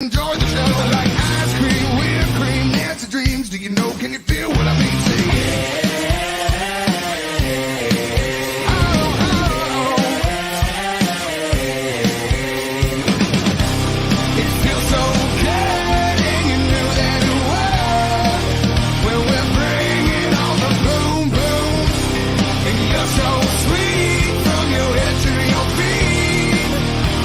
Enjoy the show. I like ice cream, whipped cream, Nancy dreams. Do you know? Can you feel what I mean? Say yeah. It feels so good, and you knew that it was. Well, we're bringing all the boom boom, and you're so sweet from your head to your feet.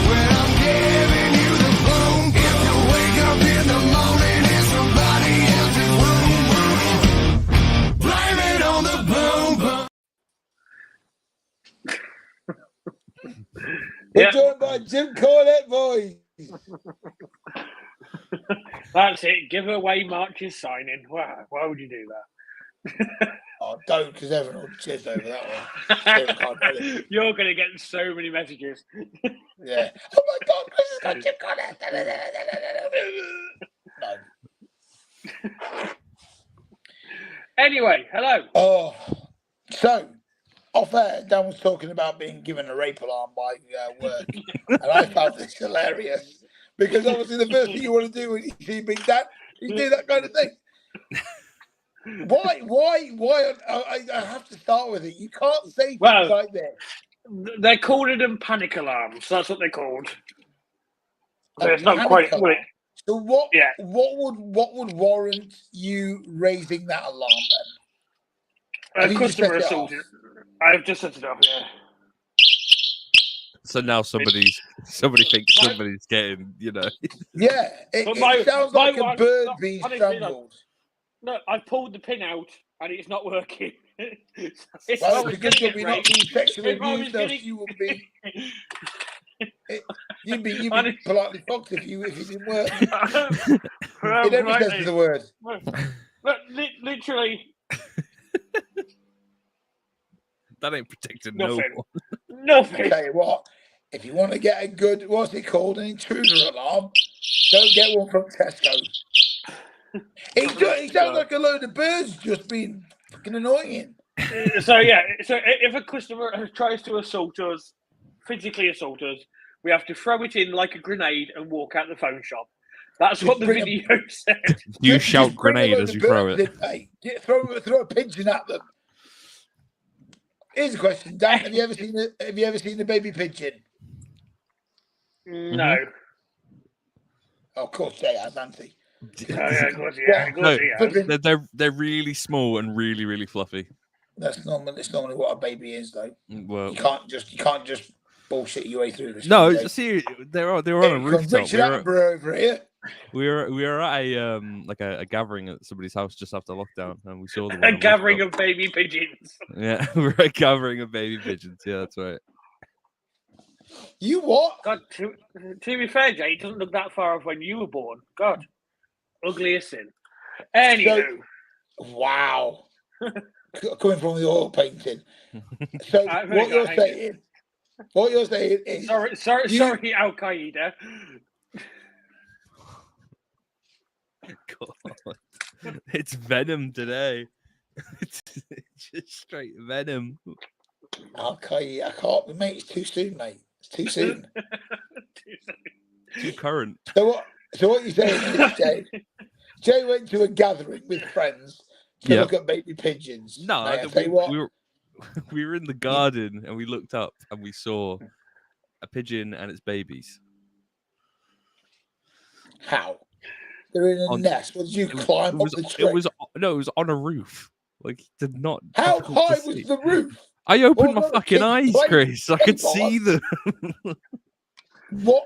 When I'm giving you the boom, if you wake up in the morning in somebody else's room, blame it on the boom boom. We're joined by Jim Cornette, boys. That's it. Give away March's signing. Wow, why would you do that? Oh, don't, because everyone will jizz over that one. You're going to get so many messages. Yeah. Oh my God, Chris has got Jim Cornette. No. Anyway, hello. Oh, so off air, Dan was talking about being given a rape alarm by work, and I found this hilarious because obviously the first thing you want to do when you see Big Dan is do that kind of thing. Why? I have to start with it. You can't say things like this. They're called them panic alarms. That's what they're called. So it's not quite. So what? Yeah. What would warrant you raising that alarm then? Customer assault. I've just set it up. Yeah. So now somebody thinks somebody's getting, Yeah, it sounds like a bird being strangled. No, I've pulled the pin out and it's not working. Well, it's a good job you're not being sexually abused, else you would be. You'd be politely fucked if you didn't work. In every sense of the word. But literally. That ain't protecting Nothing. No one. I'll tell you what, if you want to get a good, what's it called, an intruder alarm, don't get one from Tesco. It sounds like a load of birds just being fucking annoying. So if a customer tries to assault us, physically assault us, we have to throw it in like a grenade and walk out the phone shop. That's what the video said. You shout grenade as you throw it. Throw a pigeon at them. Here's a question, Dan. Have you ever seen a baby pigeon? No. Oh, of course they have, Nancy. Of course, yeah. They're really small and really, really fluffy. That's normally what a baby is, though. Well, you can't just bullshit your way through this. No, see, they were on a rooftop. Over here. We were at a gathering at somebody's house just after lockdown, and we saw a gathering of baby pigeons. Yeah, we were a gathering of baby pigeons. Yeah, that's right. You what? God, to be fair, Jay, it doesn't look that far off when you were born. God, ugly as sin. Anywho, wow. Coming from the oil painting. So what you're saying is sorry, Al Qaeda. God, it's Venom today. It's just straight Venom. Okay, I can't, mate. It's too soon, mate. It's too soon. Too current. So what you're saying is, Jay went to a gathering with friends to look at baby pigeons. No, we were in the garden and we looked up and we saw a pigeon and its babies. How? They're in a nest. Did you climb up the tree? It was on a roof. Like, did not. How high was the roof? I opened my fucking eyes, Chris. I could see them. What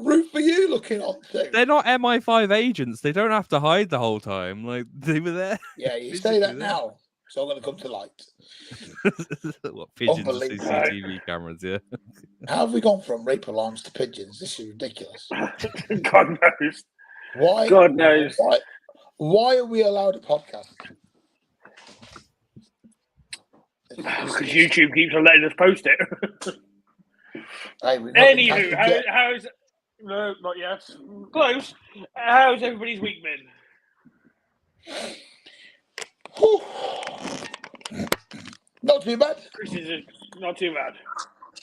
roof are you looking onto? They're not MI5 agents. They don't have to hide the whole time. Like, they were there. Yeah, you say that now. It's all going to come to light. What, pigeons and CCTV cameras, yeah. How have we gone from rape alarms to pigeons? This is ridiculous. God knows. Why? God knows. Why are we allowed a podcast? Because YouTube keeps on letting us post it. Anywho, how's no, not yet. Close. How's everybody's week been? Not too bad. Chris is not too bad.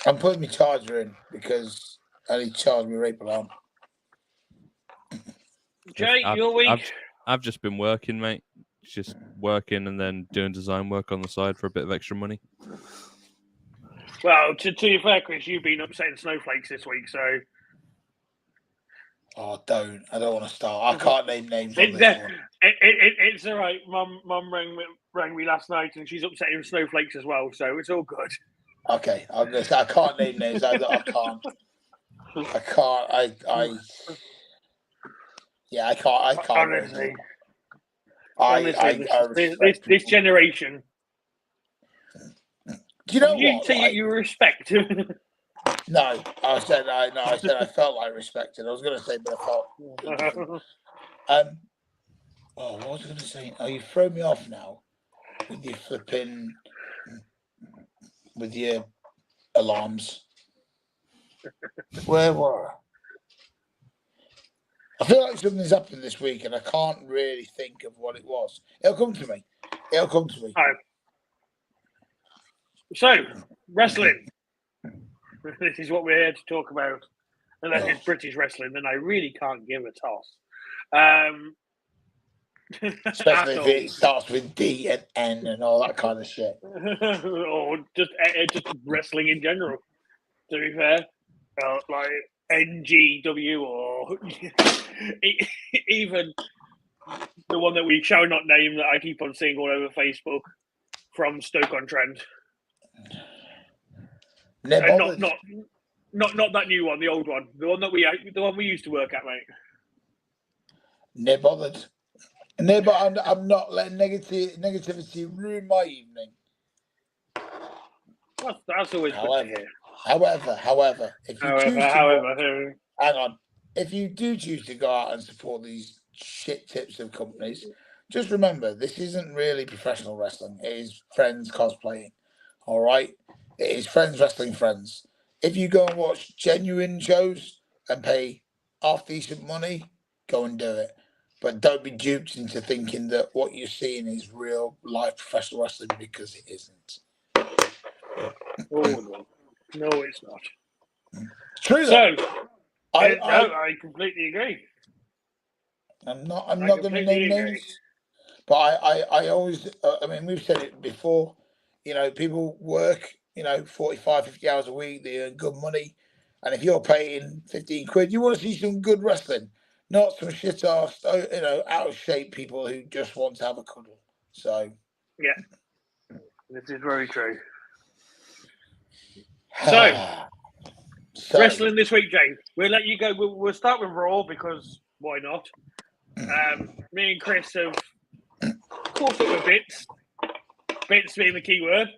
I'm putting my charger in because I need to charge my rape alarm. Jay, I've, your week. I've just been working, mate. Just working and then doing design work on the side for a bit of extra money. Well, to your fair, Chris, you've been upsetting snowflakes this week, so Oh, don't. I don't want to start. I can't name names on this one. it's all right. Mum rang me last night, and she's upsetting snowflakes as well, so it's all good. Okay, I'm gonna say I can't name names. I can't. I can't. Yeah, I can't. I can't. Honestly, I respect this people. generation. Do you know Did you what? say right? you respect? No, I said I felt like respected. I was going to say, but I felt. Oh, what was I going to say? Oh, you throw me off now with your flipping, with your alarms. Where were I? I feel like something's happened this week, and I can't really think of what it was. It'll come to me. It'll come to me. So, wrestling. This is what we're here to talk about. Unless it's British wrestling, then I really can't give a toss. Especially if it starts with D and N and all that kind of shit. Or just wrestling in general, to be fair. Like NGW or even the one that we shall not name that I keep on seeing all over Facebook from Stoke-on-Trent. Not that new one, the old one, the one we used to work at, mate. Never bothered. No, but I'm not letting negativity ruin my evening. That's always good to hear. However, if you choose to hang on, if you do choose to go out and support these shit tips of companies, just remember this isn't really professional wrestling. It is friends cosplaying. All right, it is friends wrestling friends. If you go and watch genuine shows and pay half decent money, go and do it. But don't be duped into thinking that what you're seeing is real life professional wrestling, because it isn't. Oh no, it's not. True. So, I completely agree. I'm not going to name names, but I always. I mean, we've said it before. You know, people work. 45, 50 hours a week. They earn good money, and if you're paying 15 quid, you want to see some good wrestling. Not some shit ass, out of shape people who just want to have a cuddle. So, yeah, this is very true. So wrestling this week, James. We'll let you go. We'll start with Raw because why not? Me and Chris have caught up with bits. Bits being the key word.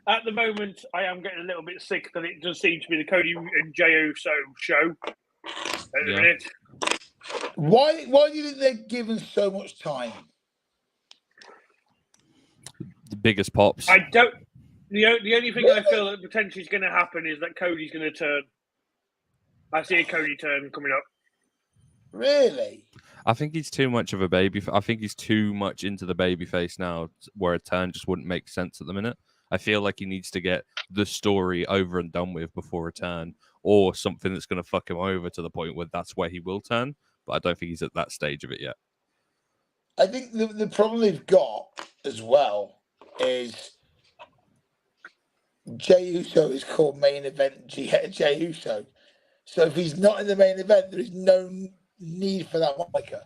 At the moment, I am getting a little bit sick that it does seem to be the Cody and Jey Uso show at the minute. Why do you think they're given so much time? The biggest pops. I don't. The only thing I feel that potentially is going to happen is that Cody's going to turn. I see a Cody turn coming up. Really? I think he's too much of a baby. I think he's too much into the baby face now, where a turn just wouldn't make sense at the minute. I feel like he needs to get the story over and done with before a turn, or something that's going to fuck him over to the point where that's where he will turn. But I don't think he's at that stage of it yet. I think the problem they've got as well is Jey Uso is called main event Jey Uso. So if he's not in the main event, there is no need for that moniker.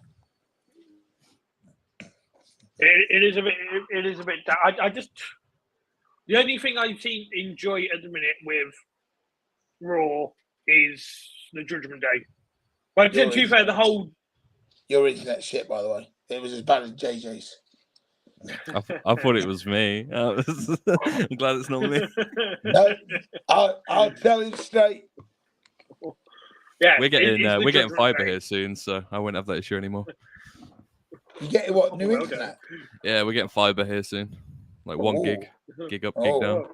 It is a bit. I just. The only thing I've seen enjoy at the minute with Raw is the Judgment Day. But to be fair, the whole... Your internet shit, by the way. It was as bad as JJ's. I thought it was me. I'm glad it's not me. No, I'll tell you straight. Yeah, we're getting fibre here soon, so I won't have that issue anymore. You getting what, new internet? Yeah, we're getting fibre here soon. Like 1 gig up, gig down.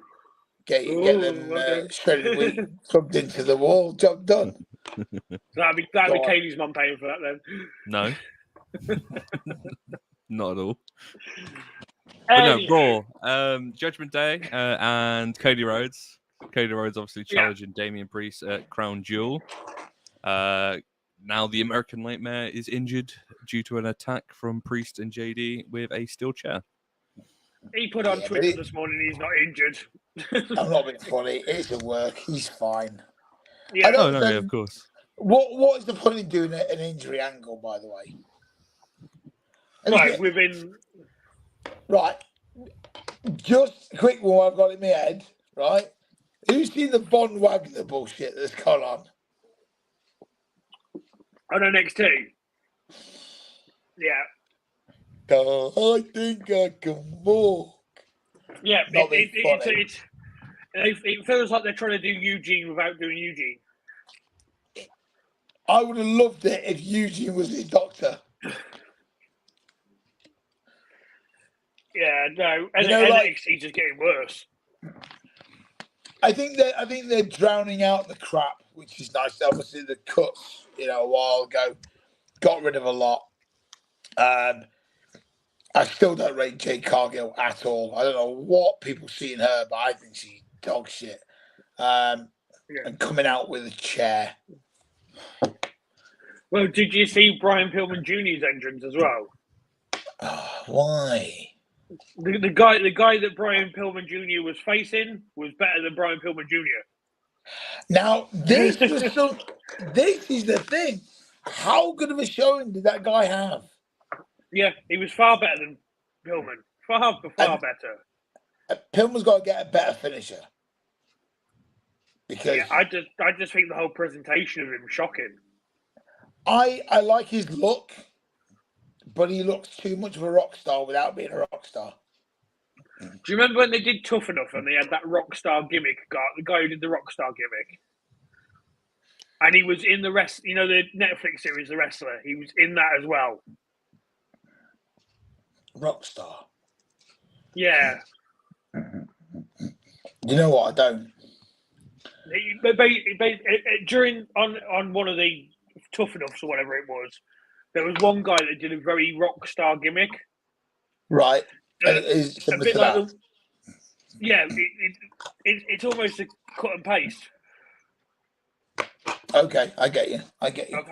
Get them shredded wheat plugged into the wall. Job done. That'd be Katie's mum paying for that then. No, not at all. Anyway. But no, Raw, Judgment Day, and Cody Rhodes. Cody Rhodes obviously challenging Damian Priest at Crown Jewel. Now the American Nightmare is injured due to an attack from Priest and JD with a steel chair. He put on Yeah, but Twitter this morning he's not injured. I'm not being funny. It's at work. He's fine. Yeah. I don't Oh no, yeah, understand of course. what is the point in doing an injury angle, by the way? Right, within. Right. Just a quick one I've got in my head, right? Who's seen the Von Wagner bullshit that's gone on? On NXT. Yeah. I think I can walk. Yeah, Not being funny. it feels like they're trying to do Eugene without doing Eugene. I would have loved it if Eugene was his doctor. Yeah, no, You know, NXT's just getting worse. I think they're drowning out the crap, which is nice. Obviously, the cuts, a while ago, got rid of a lot. I still don't rate Jade Cargill at all. I don't know what people see in her, but I think she's dog shit. And coming out with a chair. Well, did you see Brian Pillman Jr.'s entrance as well? Why? The guy that Brian Pillman Jr. was facing was better than Brian Pillman Jr. Now, this is the thing. How good of a showing did that guy have? Yeah, he was far better than Pillman. Far better. Pillman's got to get a better finisher. Because I just think the whole presentation of him shocking. I like his look, but he looks too much of a rock star without being a rock star. Do you remember when they did Tough Enough and they had that rock star gimmick guy, the guy who did the rock star gimmick? And he was in the the Netflix series, The Wrestler. He was in that as well. Rockstar. Yeah. You know what? I don't. During on one of the Tough Enoughs or whatever it was, there was one guy that did a very rock star gimmick. Right. It's a bit like it's almost a cut and paste. Okay, I get you. Of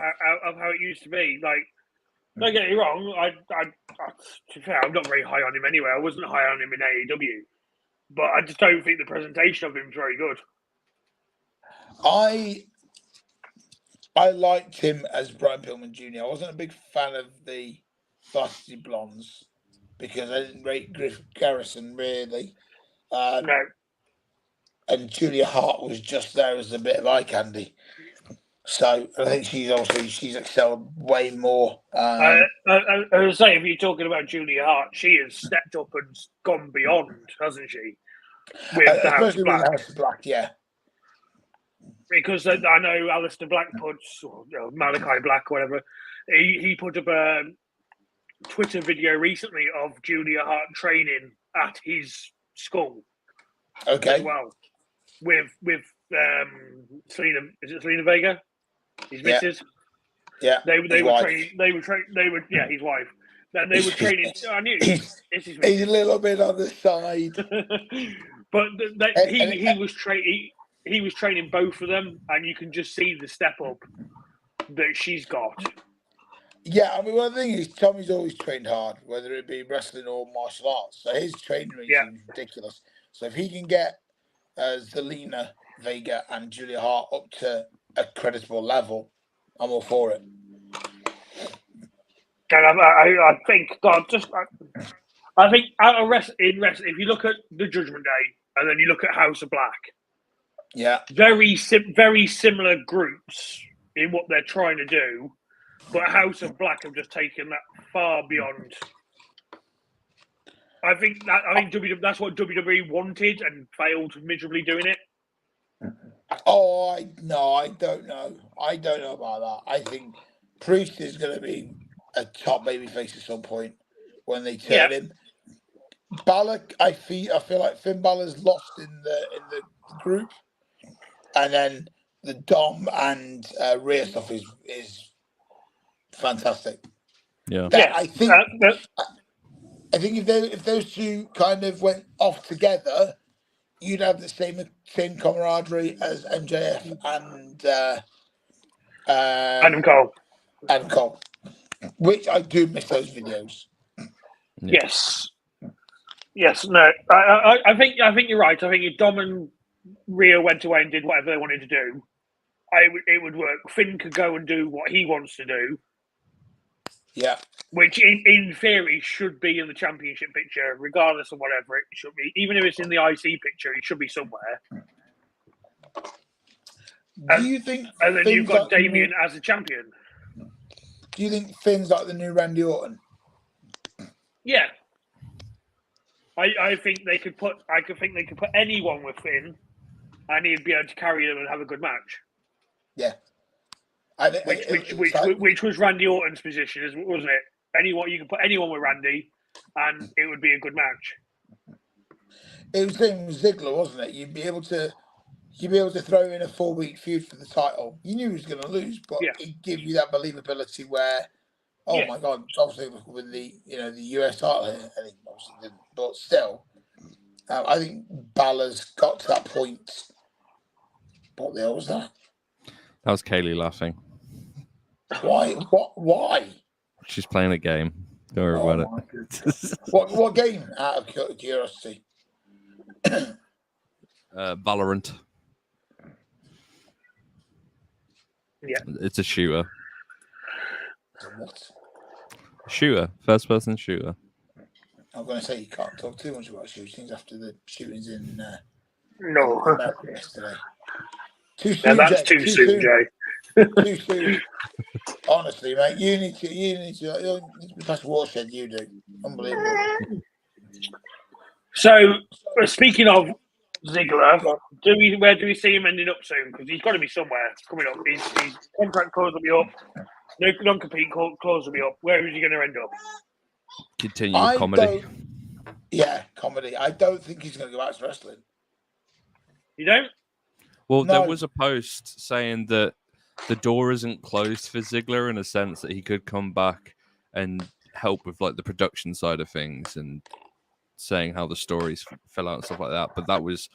how it used to be. Like, don't get me wrong. To be fair, I'm not very high on him anyway. I wasn't high on him in AEW, but I just don't think the presentation of him is very good. I liked him as Brian Pillman Jr. I wasn't a big fan of the Varsity Blondes because I didn't rate Griff Garrison really. No. And Julia Hart was just there as a bit of eye candy. So I think she's excelled way more. I was saying, if you're talking about Julia Hart, she has stepped up and gone beyond, hasn't she? With the House of Black. With the House of Black, yeah. Because I know Alistair Black puts, or Malachi Black, whatever, he put up a Twitter video recently of Julia Hart training at his school. Okay. As well. With Selena, is it Selena Vega? His missus. Yeah. They were training. Yeah, his wife. They were training. I knew he's a little bit on the side. But he was training both of them, and you can just see the step up that she's got. Yeah, I mean, one thing is Tommy's always trained hard, whether it be wrestling or martial arts. So his training regime is ridiculous. So if he can get Zelina Vega and Julia Hart up to a creditable level, I'm all for it. And I think, I think in wrestling, if you look at the Judgment Day and then you look at House of Black, yeah, very similar groups in what they're trying to do, but House of Black have just taken that far beyond. I think that's what WWE wanted and failed miserably doing it. Oh, I don't know. I don't know about that. I think Priest is going to be a top babyface at some point when they turn him. Balor, I feel like Finn Balor's lost in the group, and then the Dom and Rhea stuff is fantastic. Yeah. I think if those two kind of went off together, you'd have the same camaraderie as MJF and Adam Cole. Adam Cole. which I do miss those videos. Yeah. Yes. No. I think you're right. I think if Dom and Rio went away and did whatever they wanted to do, it would work. Finn could go and do what he wants to do. Yeah. Which, in theory, should be in the championship picture, regardless of whatever it should be. Even if it's in the IC picture, it should be somewhere. Do you think? And then you've Finn's got like the Damien new- as a champion. Do you think Finn's like the new Randy Orton? Yeah. I think they could put. I could think they could put anyone with Finn, and he'd be able to carry them and have a good match. Yeah. Which was Randy Orton's position, wasn't it? Anyone you could put anyone with Randy, and it would be a good match. It was the same with Ziggler, wasn't it? You'd be able to throw in a 4-week feud for the title. You knew he was going to lose, but it gave you that believability where, my God, obviously with the the US title here, I think obviously didn't, but still, I think Balor's got to that point. What the hell was that? That was Kaylee laughing. Why? Why? She's playing a game. Don't worry about it. What game? Out of curiosity. Valorant. Yeah. It's a shooter. What? Shooter. First person shooter. I'm going to say you can't talk too much about shootings after the shootings in No. America yesterday. Too soon, Yeah, that's Jay. too soon, Jay. Too soon. Honestly, mate, you need to be past watershed. You do. Unbelievable. So, speaking of Ziggler, where do we see him ending up soon? Because he's got to be somewhere coming up. His contract clause will be up. No non-compete clause will be up. Where is he going to end up? Continue with comedy. Comedy. I don't think he's going to go back to wrestling. You don't? Well, No. there was a post saying that the door isn't closed for Ziggler in a sense that he could come back and help with like the production side of things and saying how the stories fell out and stuff like that. But that was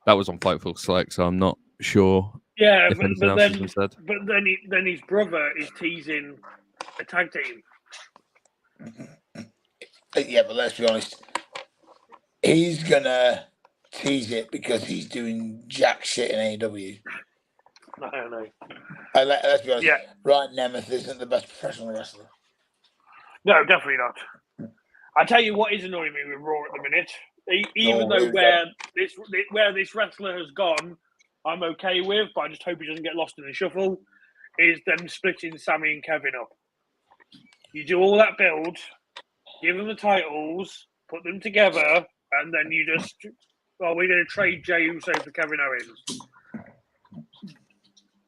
on Fightful Select, so I'm not sure. Yeah, if anything but else has been said. then his brother is teasing a tag team. Yeah, but let's be honest. He's gonna tease it because he's doing jack shit in AEW. I don't know. Let's be honest. Yeah. Ryan Nemeth isn't the best professional wrestler. No, definitely not. I tell you what is annoying me with Raw at the minute. Even though where this wrestler has gone, I'm okay with, but I just hope he doesn't get lost in the shuffle. Is them splitting Sammy and Kevin up. You do all that build, give them the titles, put them together, and then you just, we're going to trade Jey Uso for Kevin Owens.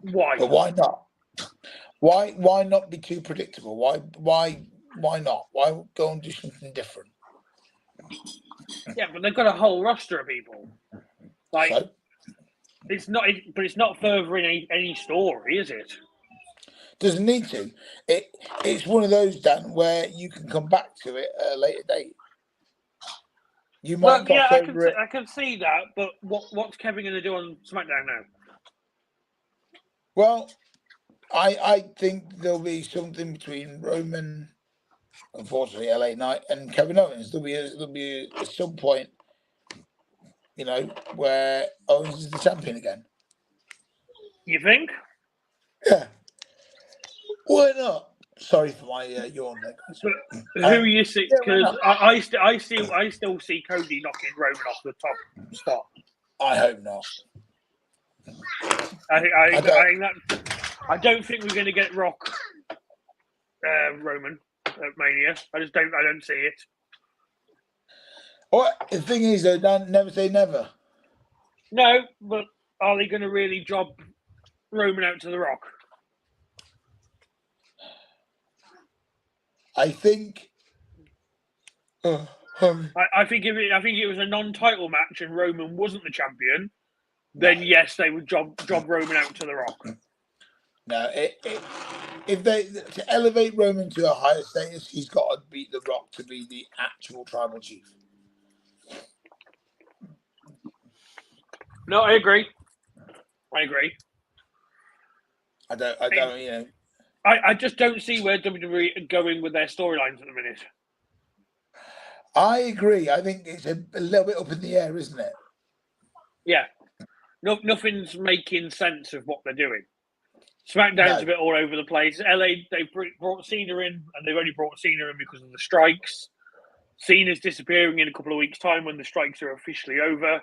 Why? But why not? Why not be too predictable? Why not? Why go and do something different? Yeah, but they've got a whole roster of people. Like, So? it's not furthering any story, is it? Doesn't need to. It's one of those, Dan, where you can come back to it at a later date. You might Well, yeah, I can see that, but what's Kevin going to do on SmackDown now? Well, I think there'll be something between Roman, unfortunately, LA Knight, and Kevin Owens. There'll be at some point, where Owens is the champion again. You think? Yeah. Why not? Sorry for my yawn there. But who you see? Because I still see Cody knocking Roman off the top spot. I hope not. I don't think we're going to get Rock Roman at Mania. I don't see it. Well, the thing is, though, Dan, never say never. No, but are they going to really job Roman out to the Rock? I think. I think if it was a non-title match and Roman wasn't the champion, then yes, they would job Roman out to the Rock. No, if they to elevate Roman to a higher status, he's got to beat the Rock to be the actual tribal chief. No, I agree. I don't. I just don't see where WWE are going with their storylines at the minute. I agree. I think it's a little bit up in the air, isn't it? Yeah. Nothing's making sense of what they're doing. SmackDown's a bit all over the place. LA, they've brought Cena in, and they've only brought Cena in because of the strikes. Cena's disappearing in a couple of weeks' time when the strikes are officially over.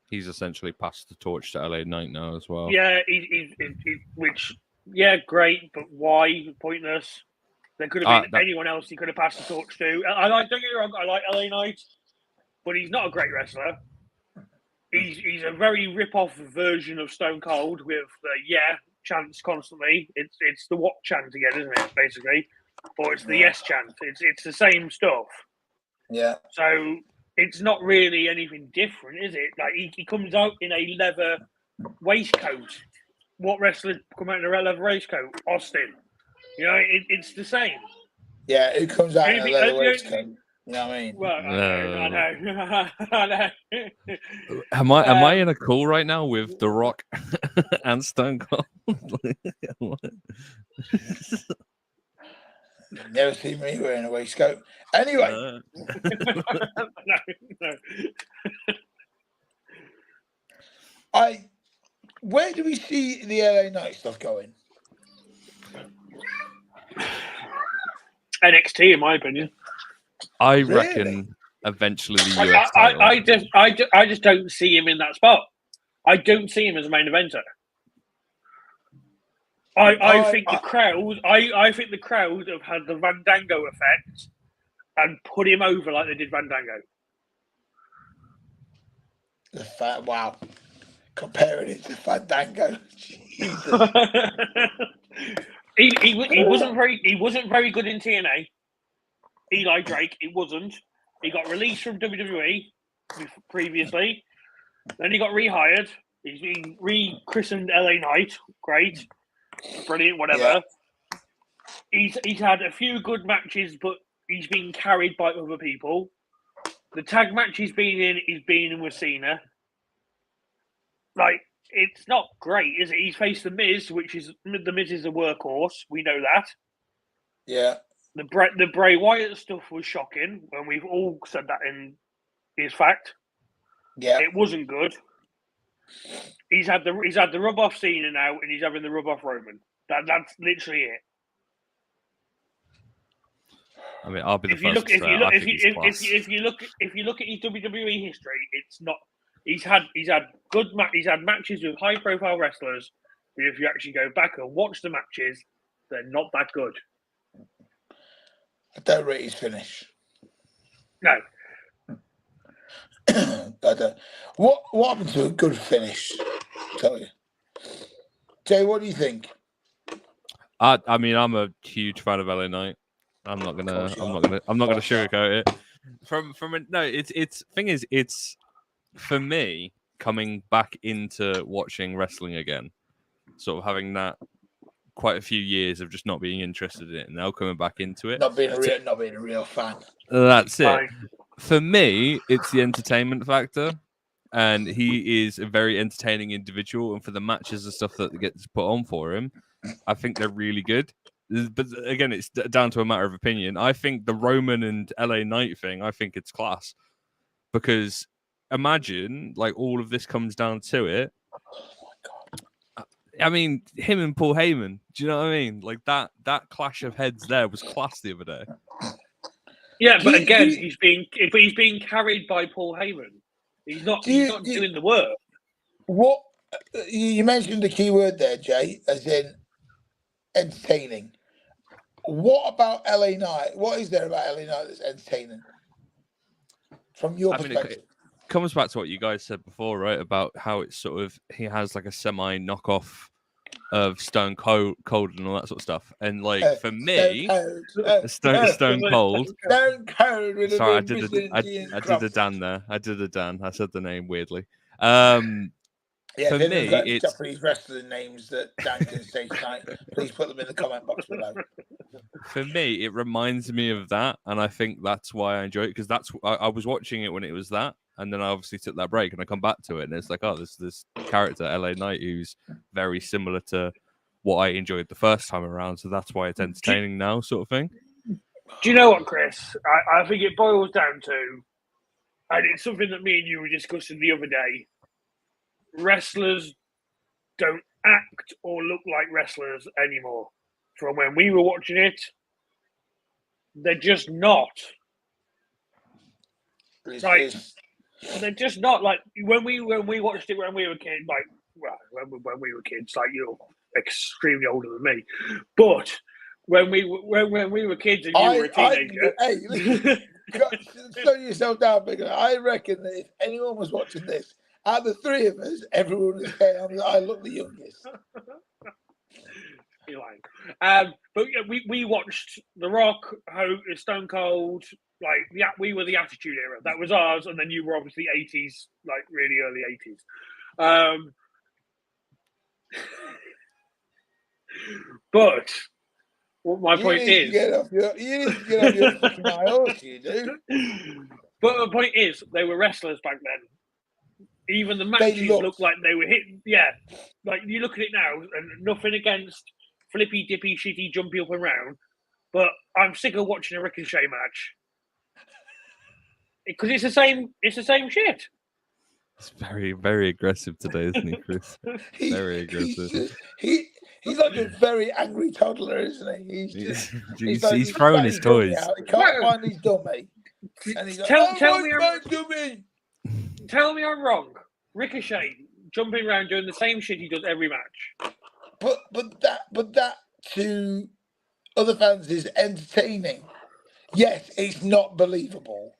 He's essentially passed the torch to LA Knight now as well. Yeah, great, but why? Pointless. There could have been anyone else he could have passed the torch to. Don't get me wrong, I like LA Knight, but he's not a great wrestler. He's a very rip-off version of Stone Cold with the chants constantly. It's the what chant again, isn't it? Basically, or it's the yes chant. It's the same stuff. Yeah. So it's not really anything different, is it? Like he comes out in a leather waistcoat. What wrestler come out in a leather waistcoat? Austin. You know, it's the same. Yeah, who comes out in a leather waistcoat? You know what I mean? Well, I know. I know. Am I in a call right now with The Rock and Stone Cold? Never seen me wearing a waistcoat. Anyway. No. Where do we see the LA Knight stuff going? NXT, in my opinion. I reckon eventually the US title. I just don't see him in that spot. I don't see him as a main eventer. I think the crowd have had the Fandango effect and put him over like they did Fandango. Wow. Comparing it to Fandango. Jesus. he wasn't very good in TNA. Eli Drake, it wasn't. He got released from WWE previously. Then he got rehired. He's been rechristened LA Knight. Great. Brilliant, whatever. Yeah. He's had a few good matches, but he's been carried by other people. The tag match he's been in with Cena. Like, it's not great, is it? He's faced The Miz, The Miz is a workhorse. We know that. Yeah. The Bray Wyatt stuff was shocking, and we've all said that is fact. Yeah. It wasn't good. He's had the rub off Cena now, and he's having the rub off Roman. That's literally it. I mean, I'll be the if first if you look at his WWE history, it's not. He's had matches with high profile wrestlers, but if you actually go back and watch the matches, they're not that good. I don't rate his finish. No. What happened to a good finish? Tell you, Jay. What do you think? I mean, I'm a huge fan of LA Knight. I'm not gonna sugarcoat it. It's for me coming back into watching wrestling again, sort of having that quite a few years of just not being interested in it, and now coming back into it. Not being a real fan. That's it. For me, it's the entertainment factor, and he is a very entertaining individual. And for the matches and stuff that gets put on for him, I think they're really good. But again, it's down to a matter of opinion. I think the Roman and LA Knight thing, I think it's class. Because imagine, like, all of this comes down to it. I mean, him and Paul Heyman. Do you know what I mean? Like that clash of heads there was class the other day. Yeah, but again, he's being carried by Paul Heyman. He's not doing the work. What you mentioned the key word there, Jay, as in entertaining. What about LA Knight? What is there about LA Knight that's entertaining? From your perspective. It comes back to what you guys said before, right? About how it's sort of he has like a semi knockoff of Stone Cold and all that sort of stuff. And like for me, Stone Cold. Stone Cold with sorry, I did a Dan there. I did a Dan. I said the name weirdly. For me, it's Japanese wrestling names that Dan can say tonight. Please put them in the comment box below. For me, it reminds me of that, and I think that's why I enjoy it, because I was watching it when it was that, and then I obviously took that break and I come back to it, and it's like, oh, there's this character LA Knight who's very similar to what I enjoyed the first time around, so that's why it's entertaining now, sort of thing. Do you know what, Chris? I think it boils down to, and it's something that me and you were discussing the other day. Wrestlers don't act or look like wrestlers anymore. From when we were watching it, they're just not. Like, they're just not. Like when we watched it when we were kids. Like, well, when we were kids, like you're extremely older than me, but when we were kids and you were a teenager. Hey, listen, slow yourself down, big. I reckon that if anyone was watching this, out of the three of us, everyone is saying I look the youngest. You're lying. But yeah, we watched The Rock, Stone Cold. Like, we were the Attitude Era. That was ours, and then you were obviously 80s, like really early 80s. But my point is, you need to get off your fucking high horse, you do. But the point is, they were wrestlers back then. Even the matches looked like they were hitting. Yeah, like you look at it now, and nothing against flippy, dippy, shitty, jumpy up and round. But I'm sick of watching a Ricochet match because it's the same. It's the same shit. It's very, very aggressive today, isn't he, Chris? Very aggressive. He's like a very angry toddler, isn't he? He's throwing his toys. He can't find his dummy. And he's like, tell me I'm wrong. Ricochet jumping around doing the same shit he does every match. But that to other fans is entertaining. Yes, it's not believable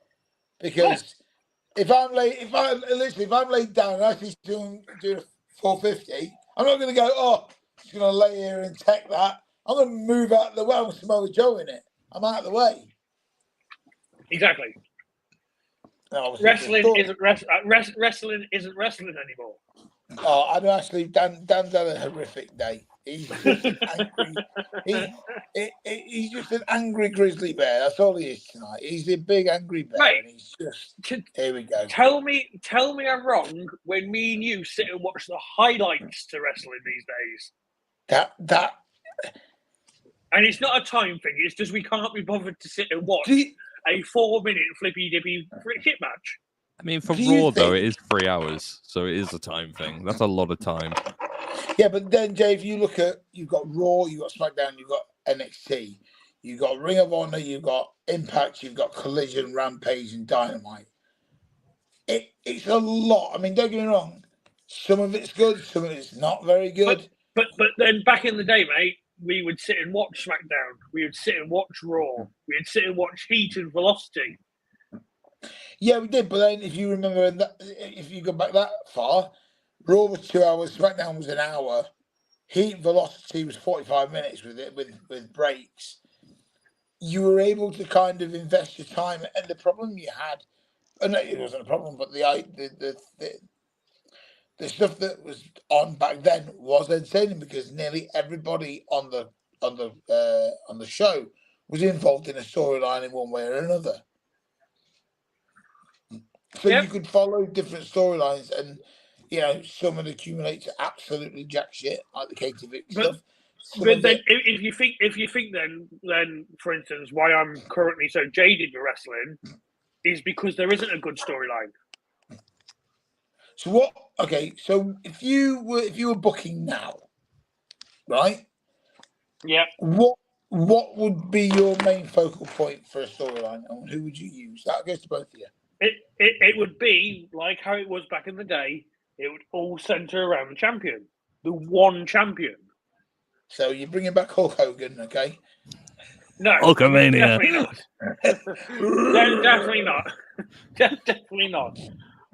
because if I'm laid down and actually doing a 450, I'm not going to go. Oh, just going to lay here and take that. I'm going to move out of the way. I'm Samoa Joe in it. I'm out of the way. Exactly. No, wrestling isn't wrestling anymore. Oh, I know. Actually, Dan's had a horrific day. He's just an angry. He's just an angry grizzly bear. That's all he is tonight. He's a big angry bear. Right. And he's just. Here we go. Tell me I'm wrong when me and you sit and watch the highlights to wrestling these days. That. And it's not a time thing. It's just we can't be bothered to sit and watch a 4-minute flippy dippy shit match. I mean, for Raw though, it is 3 hours, so it is a time thing. That's a lot of time. Yeah, but then Jay, if you look at, you've got Raw, you've got SmackDown, you've got NXT, you've got Ring of Honor, you've got Impact, you've got Collision, Rampage, and Dynamite. It's a lot. I mean, don't get me wrong. Some of it's good, some of it's not very good. But then back in the day, mate, we would sit and watch SmackDown. We would sit and watch Raw. We would sit and watch Heat and Velocity. Yeah, we did. But then, if you remember, if you go back that far, Raw was 2 hours, SmackDown was an hour, Heat and Velocity was 45 minutes with breaks. You were able to kind of invest your time, and the problem you had, and it wasn't a problem, but the stuff that was on back then was entertaining because nearly everybody on the show was involved in a storyline in one way or another. So you could follow different storylines, and some would accumulate to absolutely jack shit, like the Katie Vick stuff. But then, if you think then for instance, why I'm currently so jaded with wrestling is because there isn't a good storyline. So what? Okay, so if you were booking now, right? Yeah. What would be your main focal point for a storyline, and who would you use? That goes to both of you. It would be like how it was back in the day. It would all centre around the champion, the one champion. So you're bringing back Hulk Hogan, okay? No, Hulkamania. Definitely not. Definitely not.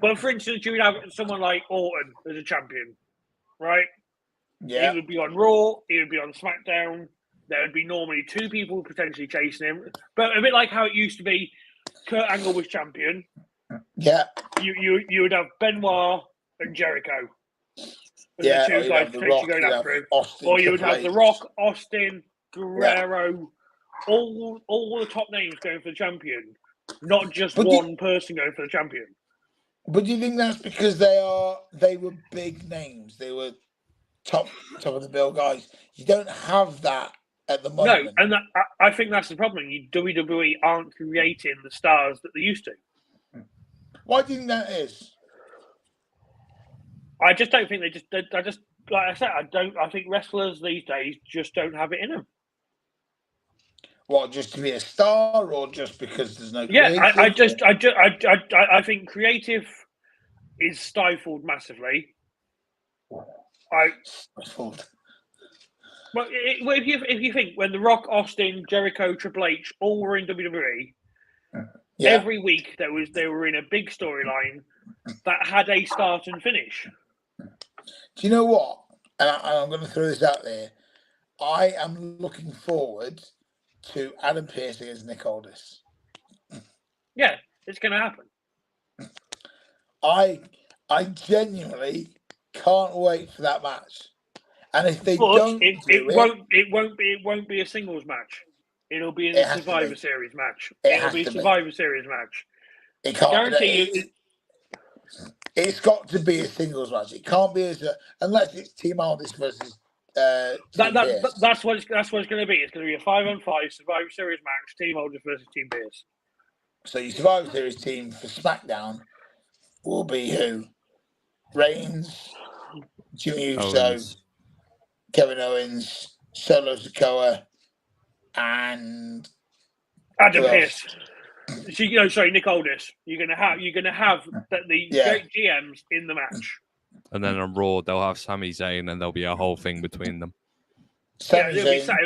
But for instance, you would have someone like Orton as a champion, right? Yeah. He would be on Raw. He would be on SmackDown. There would be normally 2 people potentially chasing him, but a bit like how it used to be. Kurt Angle was champion. Yeah. You would have Benoit and Jericho. Yeah. The 2 guys potentially going after him. Or you would have The Rock, Austin, Guerrero, all the top names going for the champion, not just one person going for the champion. But do you think that's because they were big names? They were top of the bill guys. You don't have that at the No, moment. and I think that's the problem. WWE aren't creating the stars that they used to. Why do you think that is? I just don't think I just like I said. I think wrestlers these days just don't have it in them. What, just to be a star, or just because there's no Yeah, creative? I think creative is stifled massively. Stifled. Well, if you think when The Rock, Austin, Jericho, Triple H all were in WWE, every week they were in a big storyline that had a start and finish. Do you know what? And I'm going to throw this out there. I am looking forward to Adam Pearce against Nick Aldis. Yeah, it's going to happen. I genuinely can't wait for that match. And if they don't it won't be a singles match. It'll be a Survivor Series match. It'll be a Survivor Series match. It can't. Guarantee you. It's got to be a singles match. It can't be unless it's Team Aldis versus. That's what it's going to be. It's going to be a 5-on-5 Survivor Series match. Team Aldis versus Team Pearce. So your Survivor Series team for SmackDown will be who? Reigns, Jimmy Uso, Kevin Owens, Solo Sikoa, and Adam Pearce. Sorry, Nick Aldis. You're gonna have the GMs in the match. And then on Raw, they'll have Sami Zayn, and there'll be a whole thing between them. It'll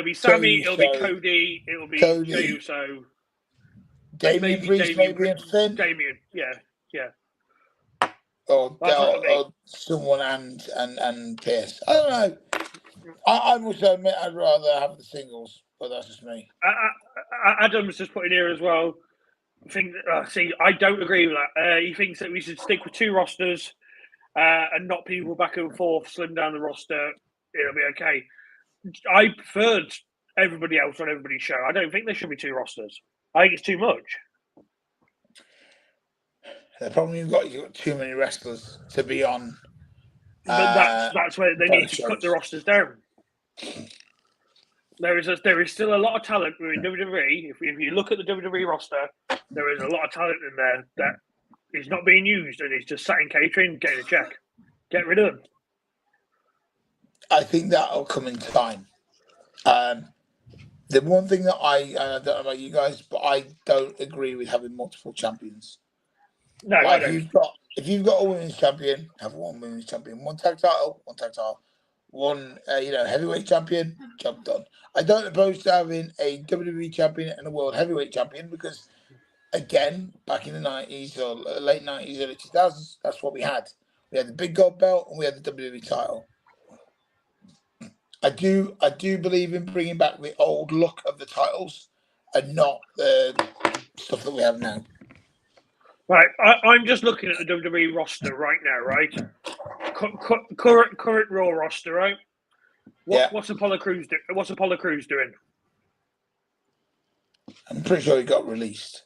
be Sami, it'll be Cody, it'll be Jey Uso. Damien Priest, maybe, and Finn. Damien, yeah. Or someone and Pierce. I don't know. I must admit I'd rather have the singles, but that's just me. Adam's just put in here as well. I don't agree with that. He thinks that we should stick with 2 rosters and not people back and forth, slim down the roster. It'll be okay. I preferred everybody else on everybody's show. I don't think there should be 2 rosters. I think it's too much. The problem you've got too many wrestlers to be on. But that's where they need to cut the rosters down. There is still a lot of talent in WWE. If you look at the WWE roster, there is a lot of talent in there that is not being used and is just sat in catering, getting a check. Get rid of them. I think that'll come in time. The one thing that I don't know about you guys, but I don't agree with having multiple champions. No, I don't. If you've got a women's champion, have one women's champion, one tag title, one heavyweight champion, job done. I don't oppose to having a WWE champion and a world heavyweight champion because, again, back in the 90s or late 90s, early 2000s, that's what we had. We had the big gold belt and we had the WWE title. I do believe in bringing back the old look of the titles and not the stuff that we have now. Right, I'm just looking at the WWE roster right now, right? Current Raw roster, right? What's Apollo Crews doing? What's Apollo Crews doing? I'm pretty sure he got released.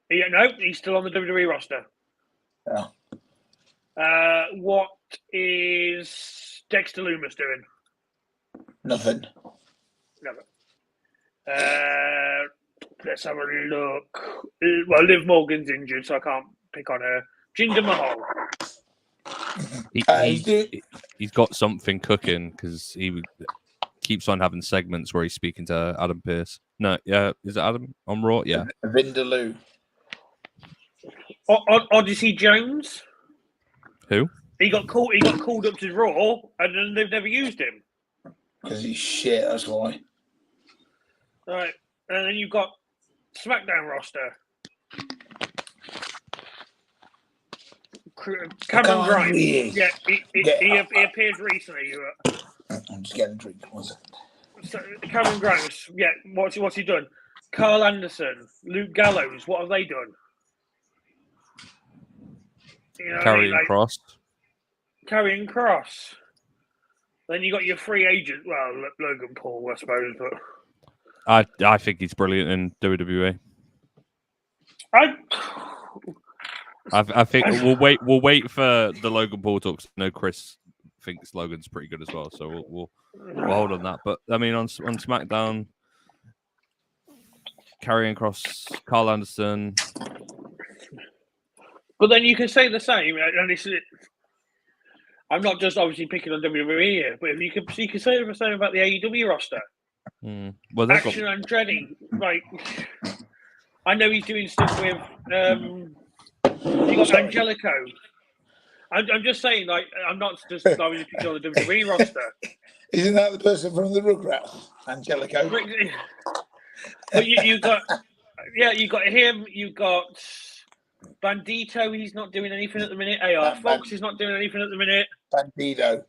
Yeah, no, he's still on the WWE roster. Yeah. What is Dexter Lumis doing? Nothing. Let's have a look. Well, Liv Morgan's injured, so I can't pick on her. Jinder Mahal. He's got something cooking because he keeps on having segments where he's speaking to Adam Pearce. No, yeah, is it Adam on Raw? Yeah. Vindaloo. Odyssey Jones. Who? He got called up to Raw, and then they've never used him. Because he's shit, that's why. All right, and then you've got SmackDown roster. Cameron Grimes. Yeah, he appeared recently. I'm just getting a drink. So, Cameron Grimes. Yeah, what's he done? Carl Anderson, Luke Gallows. What have they done? Cross. Carrying Cross. Then you got your free agent. Well, Logan Paul, I suppose, but I think he's brilliant in WWE. I think we'll wait for the Logan Paul talks. No, Chris thinks Logan's pretty good as well. So we'll hold on that. But I mean, on SmackDown, carrying across Carl Anderson. But then you can say the same, and this is. I'm not just obviously picking on WWE here, but if you could say the same about the AEW roster. Well, Action Andretti, like I know he's doing stuff with. You got Angelico. I'm just saying, like I'm not just obviously picking on the WWE roster. Isn't that the person from the Rugrats, Angelico? But you got him. You got Bandito. He's not doing anything at the minute. AR Fox is not doing anything at the minute. Bandito.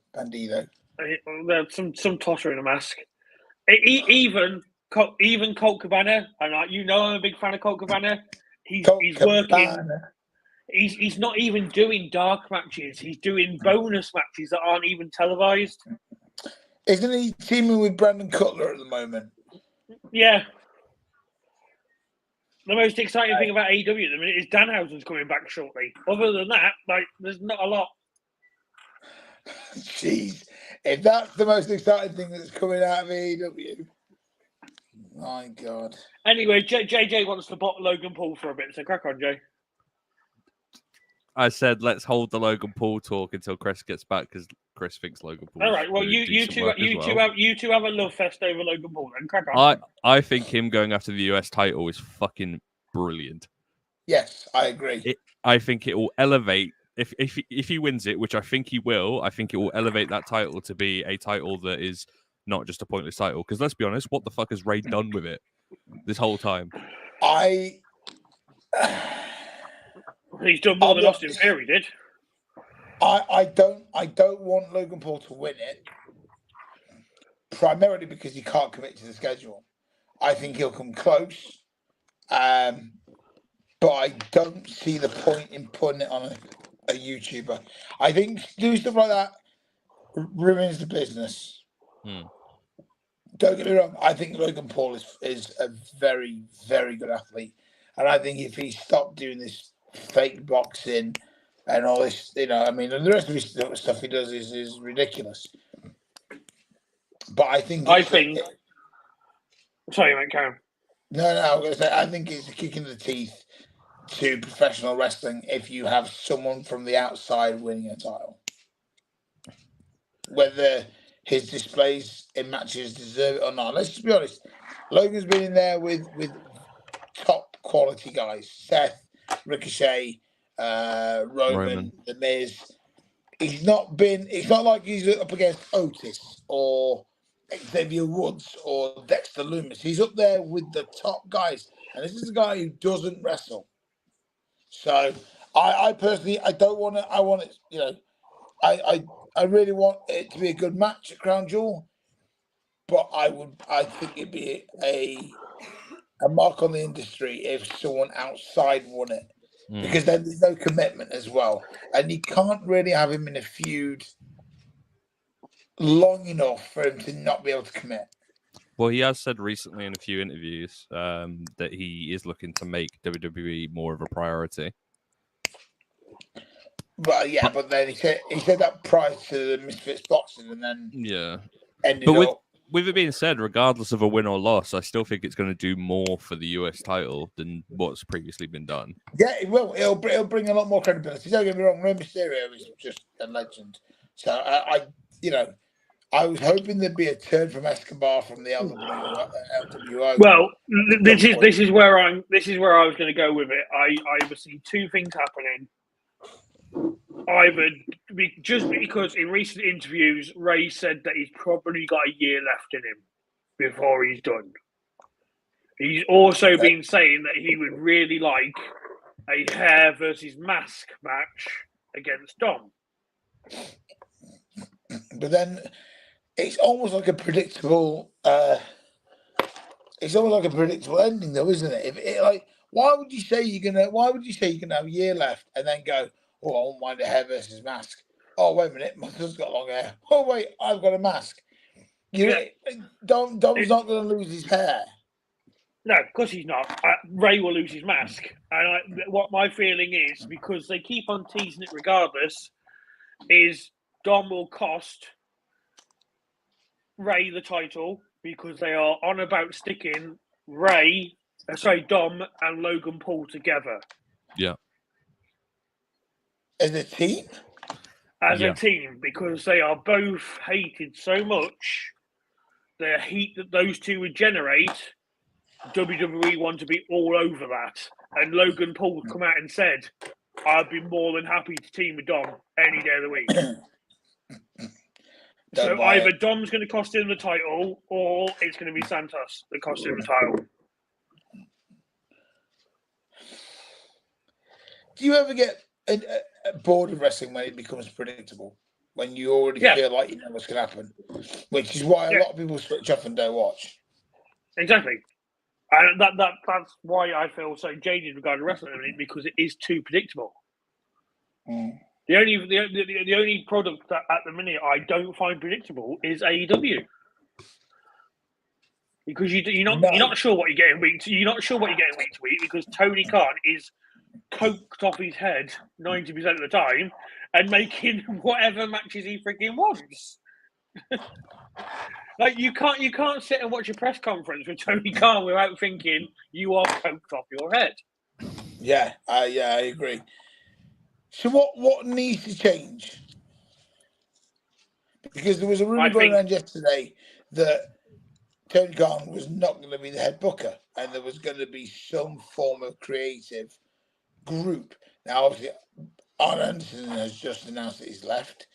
There's some tosser in a mask. Even Colt Cabana. And I'm a big fan of Colt Cabana. He's working. He's not even doing dark matches. He's doing bonus matches that aren't even televised. Isn't he teaming with Brandon Cutler at the moment? Yeah. The most exciting thing about AEW at the minute is Danhausen's coming back shortly. Other than that, like, there's not a lot. Jeez. If that's the most exciting thing that's coming out of AEW, my God. Anyway, JJ wants to bot Logan Paul for a bit, so crack on, Jay. I said let's hold the Logan Paul talk until Chris gets back because Chris thinks Logan Paul. All right, well, you two have a love fest over Logan Paul, then crack on. I think him going after the US title is fucking brilliant. Yes, I agree. I think it will elevate if he wins it, which I think he will. I think it will elevate that title to be a title that is not just a pointless title. Because let's be honest, what the fuck has Ray done with it this whole time? He's done more than Austin Theory did. I don't want Logan Paul to win it, primarily because he can't commit to the schedule. I think he'll come close, but I don't see the point in putting it on a YouTuber. I think doing stuff like that ruins the business. Don't get me wrong. I think Logan Paul is a very, very good athlete, and I think if he stopped doing this fake boxing and all this, and the rest of his stuff he does is ridiculous. But I think sorry, mate, Karen. No, I was going to say I think it's a kick in the teeth to professional wrestling if you have someone from the outside winning a title. Whether his displays in matches deserve it or not. Let's just be honest. Logan's been in there with top quality guys. Seth, Ricochet, Roman, The Miz. It's not like he's up against Otis or Xavier Woods or Dexter Lumis. He's up there with the top guys. And this is a guy who doesn't wrestle. So I personally, I don't want to, I want it, I really want it to be a good match at Crown Jewel. But I think it'd be a mark on the industry if someone outside won it. Because then there's no commitment as well. And you can't really have him in a feud long enough for him to not be able to commit. Well, he has said recently in a few interviews that he is looking to make WWE more of a priority. But but then he said that prior to the Misfits boxing, and then ended up. With it being said, regardless of a win or loss, I still think it's going to do more for the US title than what's previously been done. Yeah, it will. It'll bring a lot more credibility. Don't get me wrong, Rey Mysterio is just a legend. So I was hoping there'd be a turn from Escobar from the LWO. Well, this is where I was going to go with it. I see two things happening. Either just because in recent interviews, Ray said that he's probably got a year left in him before he's done. He's also been saying that he would really like a hair versus mask match against Dom. But then it's almost like a predictable. It's almost like a predictable ending, though, isn't it? Why would you say you're gonna have a year left and then go? Oh, I won't mind a hair versus mask. Oh, wait a minute, my son's got long hair. Oh, wait, I've got a mask. Dom's not going to lose his hair. No, of course he's not. Ray will lose his mask. And what my feeling is, because they keep on teasing it regardless, is Dom will cost Ray the title because they are on about sticking Dom and Logan Paul together. Yeah. As a team? As Yeah. a team, because they are both hated so much, the heat that those two would generate, WWE want to be all over that. And Logan Paul come out and said, I'd be more than happy to team with Dom any day of the week. So either Dom's going to cost him the title or it's going to be Santos that costs him the title. Do you ever get bored of wrestling when it becomes predictable? When you already feel like you know what's going to happen? Which is why a lot of people switch off and don't watch. Exactly. And that's why I feel so jaded regarding wrestling, because it is too predictable. Mm. The only product that at the minute I don't find predictable is AEW. Because you're not sure what you're getting week to week because Tony Khan is coked off his head 90% of the time and making whatever matches he freaking wants. Like you can't sit and watch a press conference with Tony Khan without thinking you are coked off your head. Yeah, I agree. So what needs to change? Because there was a rumor going around yesterday that Tony Khan was not going to be the head booker, and there was going to be some form of creative group. Now, obviously, Arn Anderson has just announced that he's left.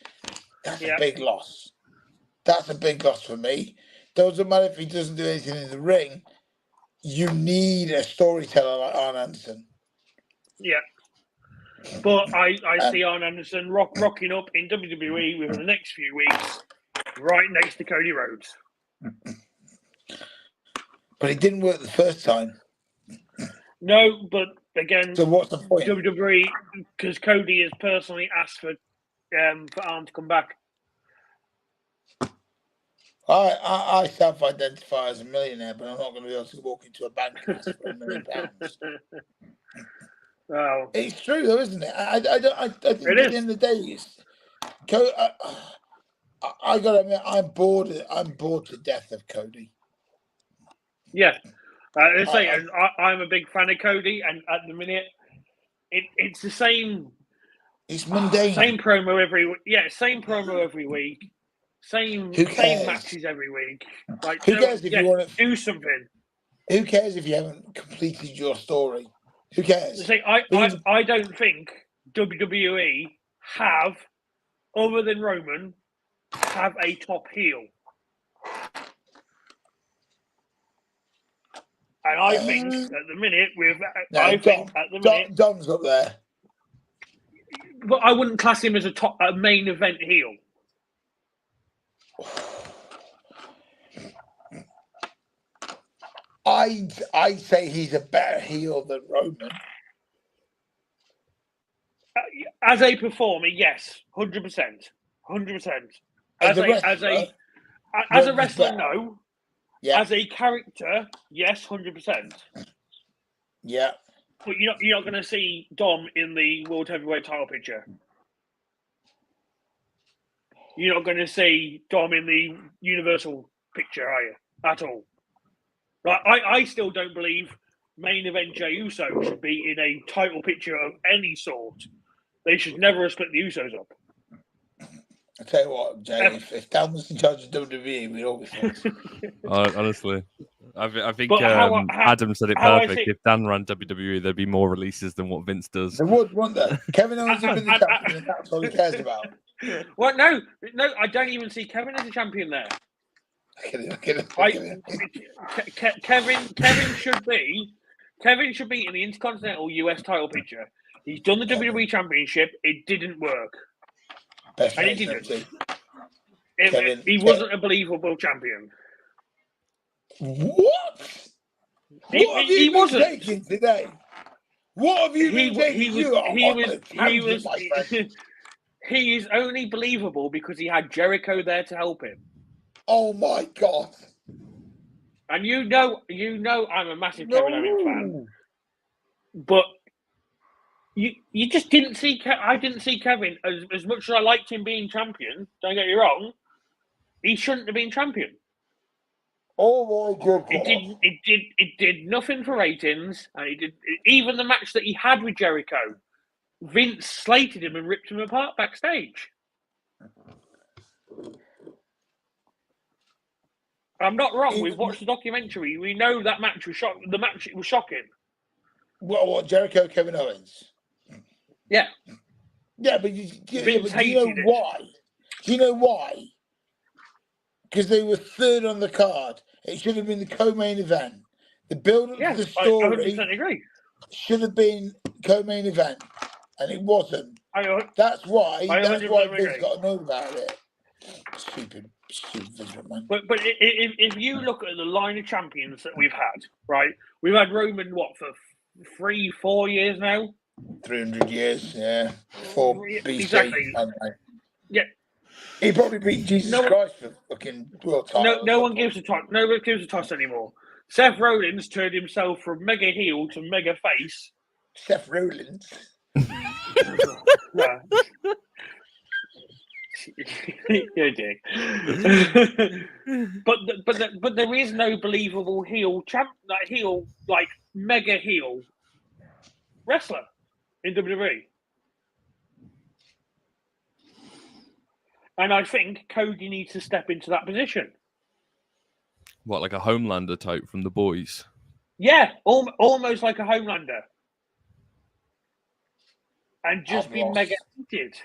That's a big loss. That's a big loss for me. Doesn't matter if he doesn't do anything in the ring. You need a storyteller like Arn Anderson. Yeah. But I see Arn Anderson rocking up in WWE within the next few weeks, right next to Cody Rhodes. But it didn't work the first time. No, but again, so what's the point? WWE, because Cody has personally asked for Arn to come back. I self-identify as a millionaire, but I'm not going to be able to walk into a bank and ask for £1 million. Well, it's true, though, isn't it? I think at the end of the day, I got to admit, I'm bored to death of Cody. Yeah, I'm a big fan of Cody, and at the minute, it's the same. It's mundane. Same promo every week. Yeah, same promo every week. Same matches every week. Like, who cares if you want to do something? Who cares if you haven't completed your story? Who cares? See, I don't think WWE have, other than Roman, have a top heel. And I think at the minute Dom's up there. But I wouldn't class him as a main event heel. I'd say he's a better heel than Roman. As a performer, yes, 100%. As a wrestler, no. Yeah. As a character, yes, 100%. Yeah. But you're not going to see Dom in the World Heavyweight title picture. You're not going to see Dom in the Universal picture, are you? At all. Like, I still don't believe main event Jey Uso should be in a title picture of any sort. They should never have split the Usos up. I tell you what, Jay, if Dan was in charge of WWE, we'd all be friends. Honestly, I think Adam said it perfect. If Dan ran WWE, there'd be more releases than what Vince does. There would, wouldn't there? Kevin Owens has been the champion, and that's all he cares about. Well, no, I don't even see Kevin as a champion there. Kevin should be in the Intercontinental US title picture. He's done the WWE Championship. It didn't work. And he didn't. He wasn't a believable champion. What? What have you been taking today? What have you been taking? He is only believable because he had Jericho there to help him. Oh my God! And you know, I'm a massive Kevin Owens fan, but You just didn't see. I didn't see Kevin as much as I liked him being champion. Don't get me wrong. He shouldn't have been champion. Oh my good It God. did. It did nothing for ratings, and it did. Even the match that he had with Jericho, Vince slated him and ripped him apart backstage. I'm not wrong. We've watched the documentary. We know that match was the match was shocking. What Jericho, Kevin Owens? Yeah. Yeah, but do you know hated it. why? Do you know why? Because they were third on the card. It should have been the co-main event. The build-up to the I story 100% agree. should have been co-main event, and it wasn't. That's why Vince got annoyed about it. Stupid Vince McMahon. But if you look at the line of champions that we've had, right? We've had Roman for 3-4 years now. 300 years, yeah. 4 BC. Exactly. Yeah. He probably beat Jesus Christ for fucking world title. No one gives a toss. No one gives a toss anymore. Seth Rollins turned himself from mega heel to mega face. Seth Rollins. Yeah. You're a dick. but there is no believable heel mega heel wrestler in WWE. And I think Cody needs to step into that position. What, like a Homelander type from The Boys? Yeah, almost like a Homelander. And just be mega hated.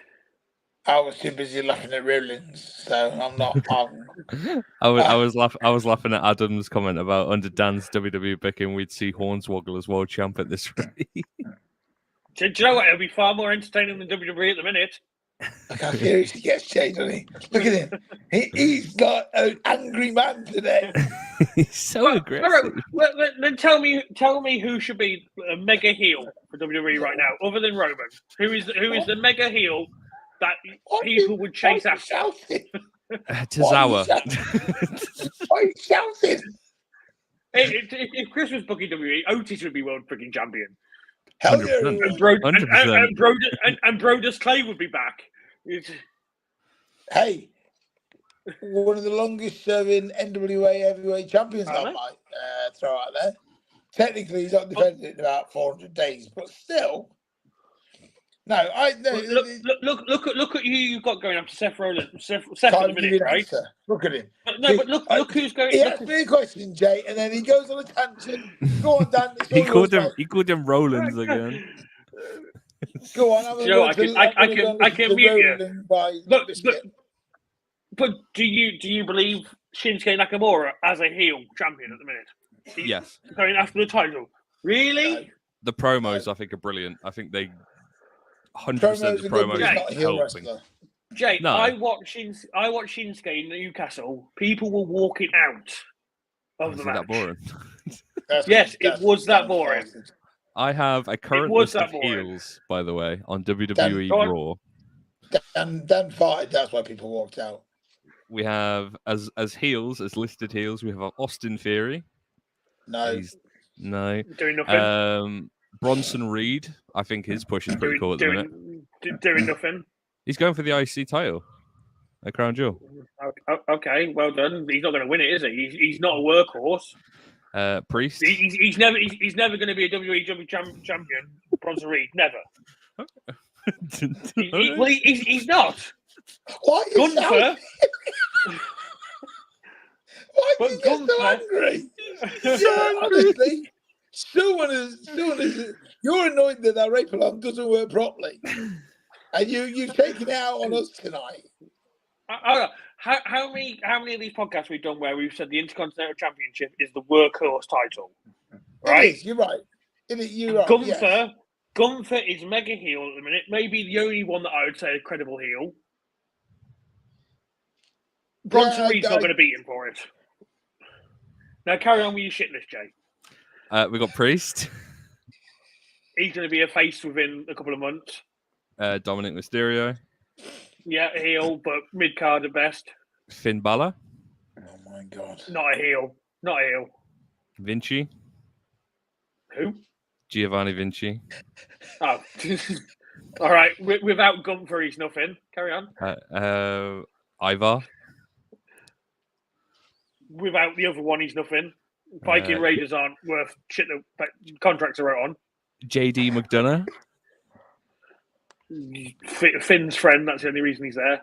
I was too busy laughing at Rollins, so I'm not. I was laughing at Adam's comment about under Dan's WWE booking, we'd see Hornswoggle as world champ at this rate. Do you know what? It'll be far more entertaining than WWE at the minute. Look how serious he gets, changed, doesn't he? Look at him. He's like an angry man today. He's so aggressive. Then tell me who should be a mega heel for WWE right now, other than Roman. Who is the mega heel that people would chase after? Tozawa. Why are you shouting? If Chris was booking WWE, Otis would be world freaking champion. Hell yeah. And Brodus Clay would be back. Hey, one of the longest serving NWA heavyweight champions I might throw out there. Technically, he's not defended it in about 400 days, but still. No, look at who you've got going up to Seth Rollins. Seth at the minute, right? Look at him. But look who's going. He asked me a question, Jay, and then he goes on a tangent. Go on, Dan. He called him Rollins again. Go on. I can mute you. But do you believe Shinsuke Nakamura as a heel champion at the minute? Yes. Going after the title. Really? The promos, I think, are brilliant. I think they 100% the promos helping. Jay, no. I watched Shinsuke in Newcastle. People were walking out of the match. That boring? Yes, it was that boring. I have a current list of heels, by the way, on WWE Raw. Dan farted, that's why people walked out. We have, as heels, as listed heels, we have Austin Theory. No. No. Doing nothing. Bronson Reed, I think his push is pretty cool at the minute. Doing nothing. He's going for the IC title at Crown Jewel. Okay, well done. He's not going to win it, is he? He's not a workhorse. Priest. He's never going to be a WWE champion. Bronson Reed, never. He's not. Why are you Gunther? Why are you so angry? Honestly, someone is. You're annoyed that rape alarm doesn't work properly, and you've taken it out on us tonight. How many of these podcasts we've done where we've said the Intercontinental Championship is the workhorse title? Right? It is, you're right. You're right. Gunther is mega heel at the minute. Maybe the only one that I would say a credible heel. Bronson Reed's not going to beat him for it. Now carry on with your shit list, Jay. We got Priest. He's going to be a face within a couple of months. Dominic Mysterio. Yeah, a heel, but mid-card at best. Finn Balor. Oh, my God. Not a heel. Vinci. Who? Giovanni Vinci. Oh, all right. Without Gunther, he's nothing. Carry on. Ivar. Without the other one, he's nothing. Viking Raiders aren't worth shit that contracts are out on. JD McDonough. Finn's friend. That's the only reason he's there.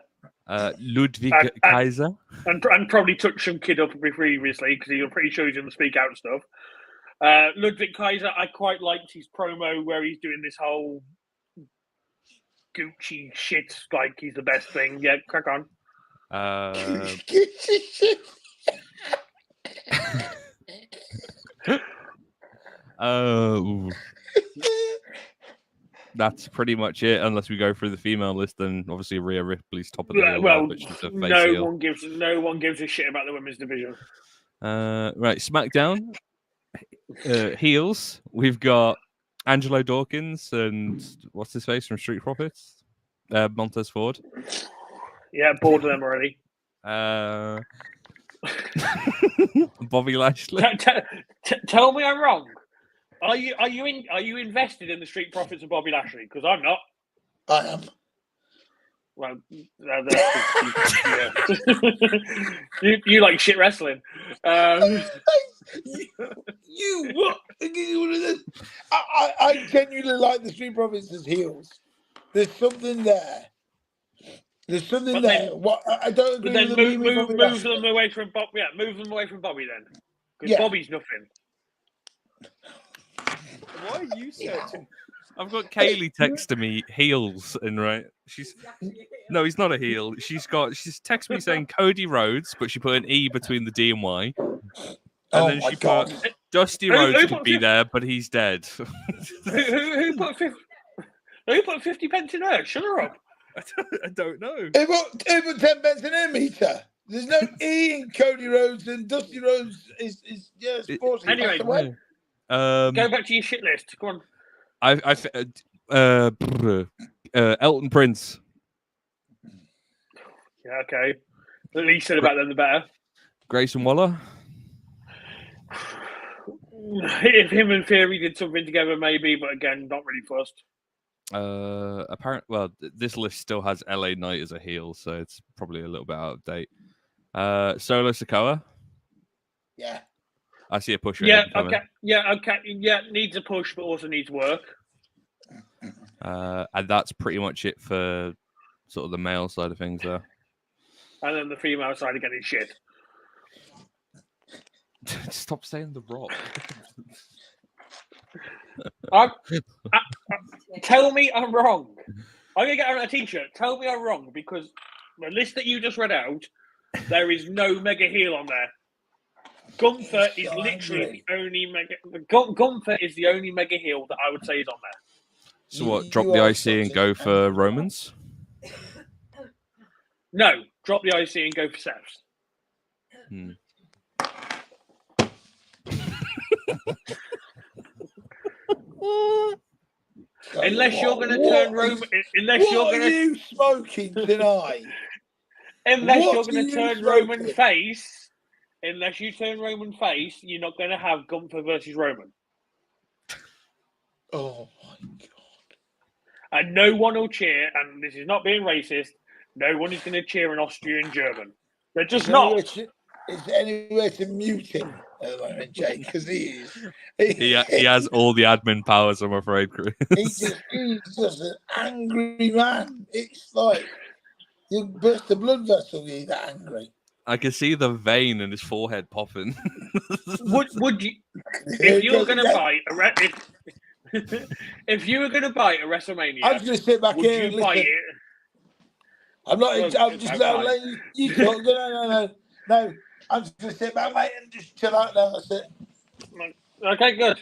Ludwig Kaiser. And probably touched some kid up previously because I'm pretty sure he's going to speak out and stuff. Ludwig Kaiser, I quite liked his promo where he's doing this whole Gucci shit, like he's the best thing. Yeah, crack on. That's pretty much it, unless we go through the female list. And obviously, Rhea Ripley's top of the hill. Well, but she's a face no one gives a shit about the women's division. Right, SmackDown heels. We've got Angelo Dawkins and what's his face from Street Profits, Montez Ford. Yeah, bored of them already. Bobby Lashley. Tell me I'm wrong. Are you invested in the Street Profits of Bobby Lashley? Because I'm not. I am. Well, you like shit wrestling. You what? I genuinely like the Street Profits as heels. There's something there. There's something But there. then- What I don't agree But then with move them away from Bob. Yeah, move them away from Bobby then. Because Yeah. Bobby's nothing. Why are you searching? I've got Kaylee texting me heels, and right, he's not a heel. She's texted me saying Cody Rhodes, but she put an E between the D and Y, and then she put Dusty Rhodes could be there, but he's dead. Who put 50 pence in her? Shut her up. I don't know. Who put 10 pence in her meter? There's no E in Cody Rhodes, and Dusty Rhodes is sports. Anyway, go back to your shit list. Go on. Elton Prince. Yeah, okay. The least said about them, the better. Grayson Waller. If him and Theory did something together, maybe, but again, not really fussed. This list still has LA Knight as a heel, so it's probably a little bit out of date. Solo Sikoa. Yeah. I see a push. Yeah, okay. Yeah, okay. Yeah, needs a push, but also needs work. And that's pretty much it for sort of the male side of things there. And then the female side again is shit. Stop saying The Rock. Tell me I'm wrong. I'm going to get a t-shirt. Tell me I'm wrong, because the list that you just read out, there is no mega heel on there. Gunther is literally the only mega. Gunther is the only mega heel that I would say is on there. So what? Drop the IC and go for Romans? No, drop the IC and go for Seth's. Unless you're going to turn Roman. Unless you're going to. What are you smoking tonight? Unless you're going to turn Roman face. Unless you turn Roman face, you're not going to have Gunther versus Roman. Oh my god! And no one will cheer. And this is not being racist. No one is going to cheer an Austrian German. They're just not. Is there anywhere to mute him at the moment, Jake? Because he is. He has all the admin powers, I'm afraid, Chris. He's just an angry man. It's like you burst the blood vessel. He's that angry. I can see the vein in his forehead popping. Would you, if you were going to buy if you were going to buy a WrestleMania, I'm just going to sit back would here you and buy listen. it? I'm not. I'm just Okay. letting you talk. No. I'm just going to sit back, mate, and just chill out now. That's it. Okay, good.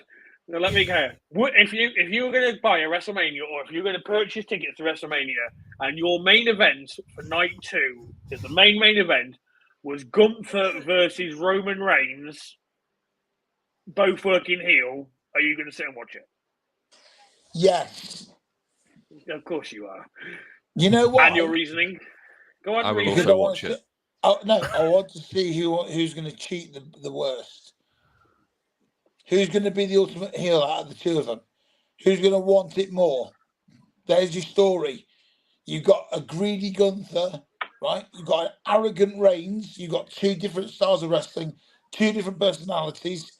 Now let me go. If you were going to buy a WrestleMania, or if you were going to purchase tickets to WrestleMania, and your main event for night 2 is the main event was Gunther versus Roman Reigns, both working heel, are you going to sit and watch it? Yes. Of course you are. You know what? And your reasoning? Go on, I will reason. Because also I want watch it. I want to see who's going to cheat the worst. Who's going to be the ultimate heel out of the two of them? who's going to want it more? There's your story. You've got a greedy Gunther, right? You've got an arrogant Reigns. You've got two different styles of wrestling, two different personalities.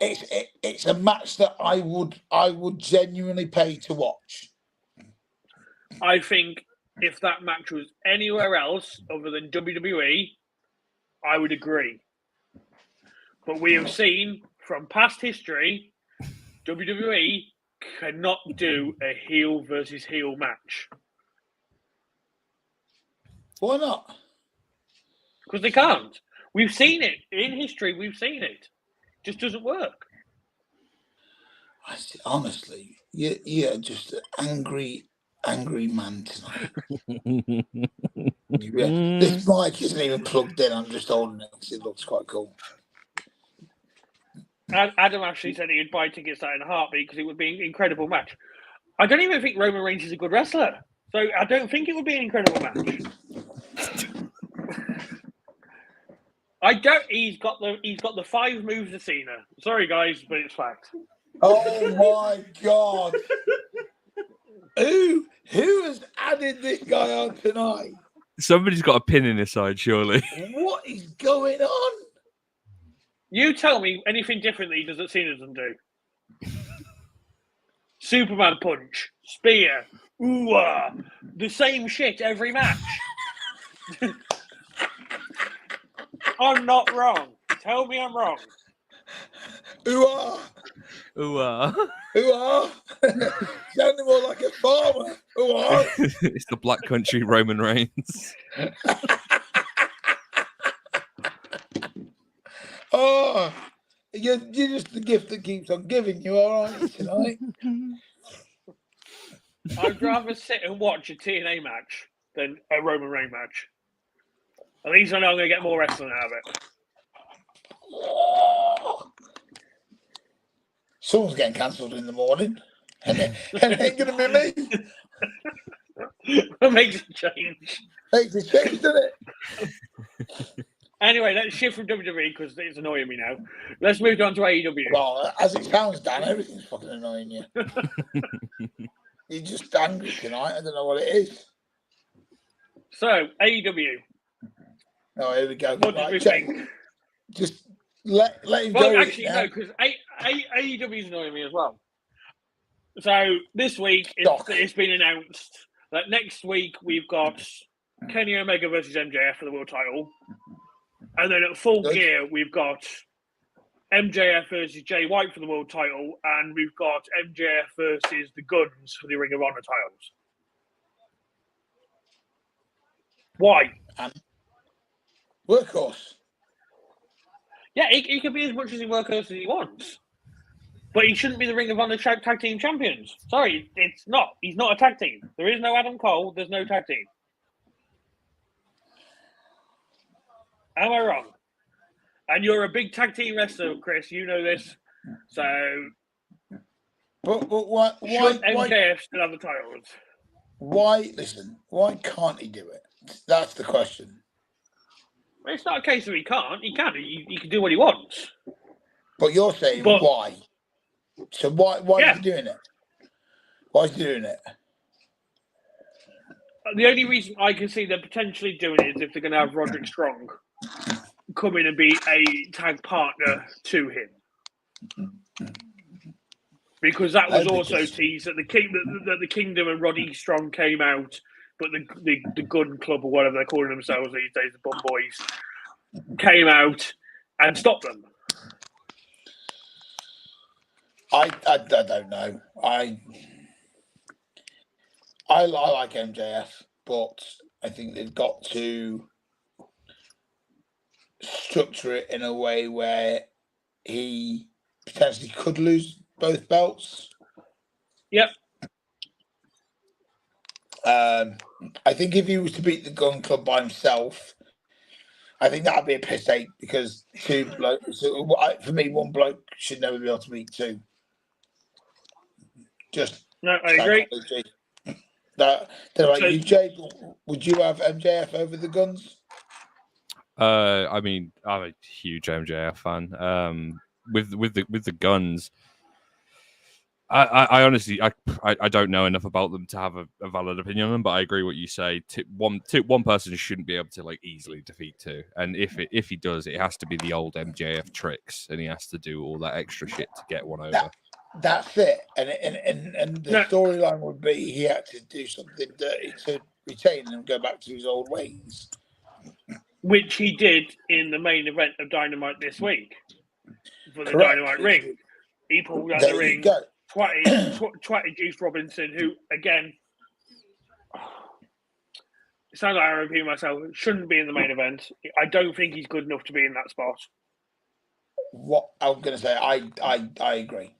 It's a match that I would genuinely pay to watch. I think if that match was anywhere else other than WWE, I would agree. But we have seen from past history, WWE cannot do a heel versus heel match. Why not? Because they can't. We've seen it. In history, we've seen it. Just doesn't work. Honestly, you're just an angry man tonight. This mic isn't even plugged in. I'm just holding it because it looks quite cool. Adam actually said he'd buy tickets that in a heartbeat because it would be an incredible match. I don't even think Roman Reigns is a good wrestler, so I don't think it would be an incredible match. I don't. He's got the 5 moves of Cena. Sorry, guys, but it's fact. Oh my God! Who has added this guy on tonight? Somebody's got a pin in his side, surely. What is going on? You tell me anything different that he does that Cena doesn't do. Superman punch, spear, ooh-ah, the same shit every match. I'm not wrong. Tell me I'm wrong. Ooh-ah! Ooh, Ooh-ah! Sounding more like a farmer. Ooh-ah! it's the Black Country Roman Reigns. Oh, you're just the gift that keeps on giving. You all right tonight? I'd rather sit and watch a TNA match than a Roman Reigns match. At least I know I'm going to get more wrestling out of it. Someone's getting cancelled in the morning, and it ain't going to be me. It makes a change. Makes a change, doesn't it? Anyway, let's shift from WWE because it's annoying me now. Let's move on to AEW. Well, as it sounds, Dan, everything's fucking annoying you. You're just angry tonight. I don't know what it is. So, AEW. Oh, here we go. What did we think? Just let him Well, go. actually, no, because AEW is annoying me as well. So, this week, it's been announced that next week we've got Kenny Omega versus MJF for the world title. And then at Full Gear, we've got MJF versus Jay White for the world title, and we've got MJF versus the Guns for the Ring of Honor titles. Why? Workhorse. Yeah, he can be as much as he workhorse as he wants. But he shouldn't be the Ring of Honor tag team champions. Sorry, it's not. He's not a tag team. There is no Adam Cole. There's no tag team. Am I wrong? And you're a big tag team wrestler, Chris. You know this. So, But why MJF still have the titles? Why can't he do it? That's the question. Well, it's not a case of he can't. He can. He can do what he wants. But you're saying why? So why is he doing it? Why is he doing it? The only reason I can see them potentially doing it is if they're going to have Roderick Strong come in and be a tag partner to him. Because that was also teased that the Kingdom and Roddy Strong came out, but the Gun Club or whatever they're calling themselves these days, the Bum Boys, came out and stopped them. I don't know. I like MJF, but I think they've got to structure it in a way where he potentially could lose both belts. Yep. I think if he was to beat the Gun Club by himself, I think that'd be a piss take because two blokes. For me, one bloke should never be able to beat two. No, I agree. Don't know about you, Jay. Would you have MJF over the Guns? I mean, I'm a huge MJF fan. With the Guns, I honestly, I don't know enough about them to have a valid opinion on them, but I agree what you say. One person shouldn't be able to like easily defeat two, and if he does, it has to be the old MJF tricks, and he has to do all that extra shit to get one over. That's it, and the storyline would be he had to do something dirty to retain and go back to his old ways, which he did in the main event of Dynamite this week for the Correct. Dynamite ring. He pulled out There the you ring, go. twatted Juice Robinson, who again, it sounds like I repeat myself, shouldn't be in the main event. I don't think he's good enough to be in that spot. What I'm going to say, I agree.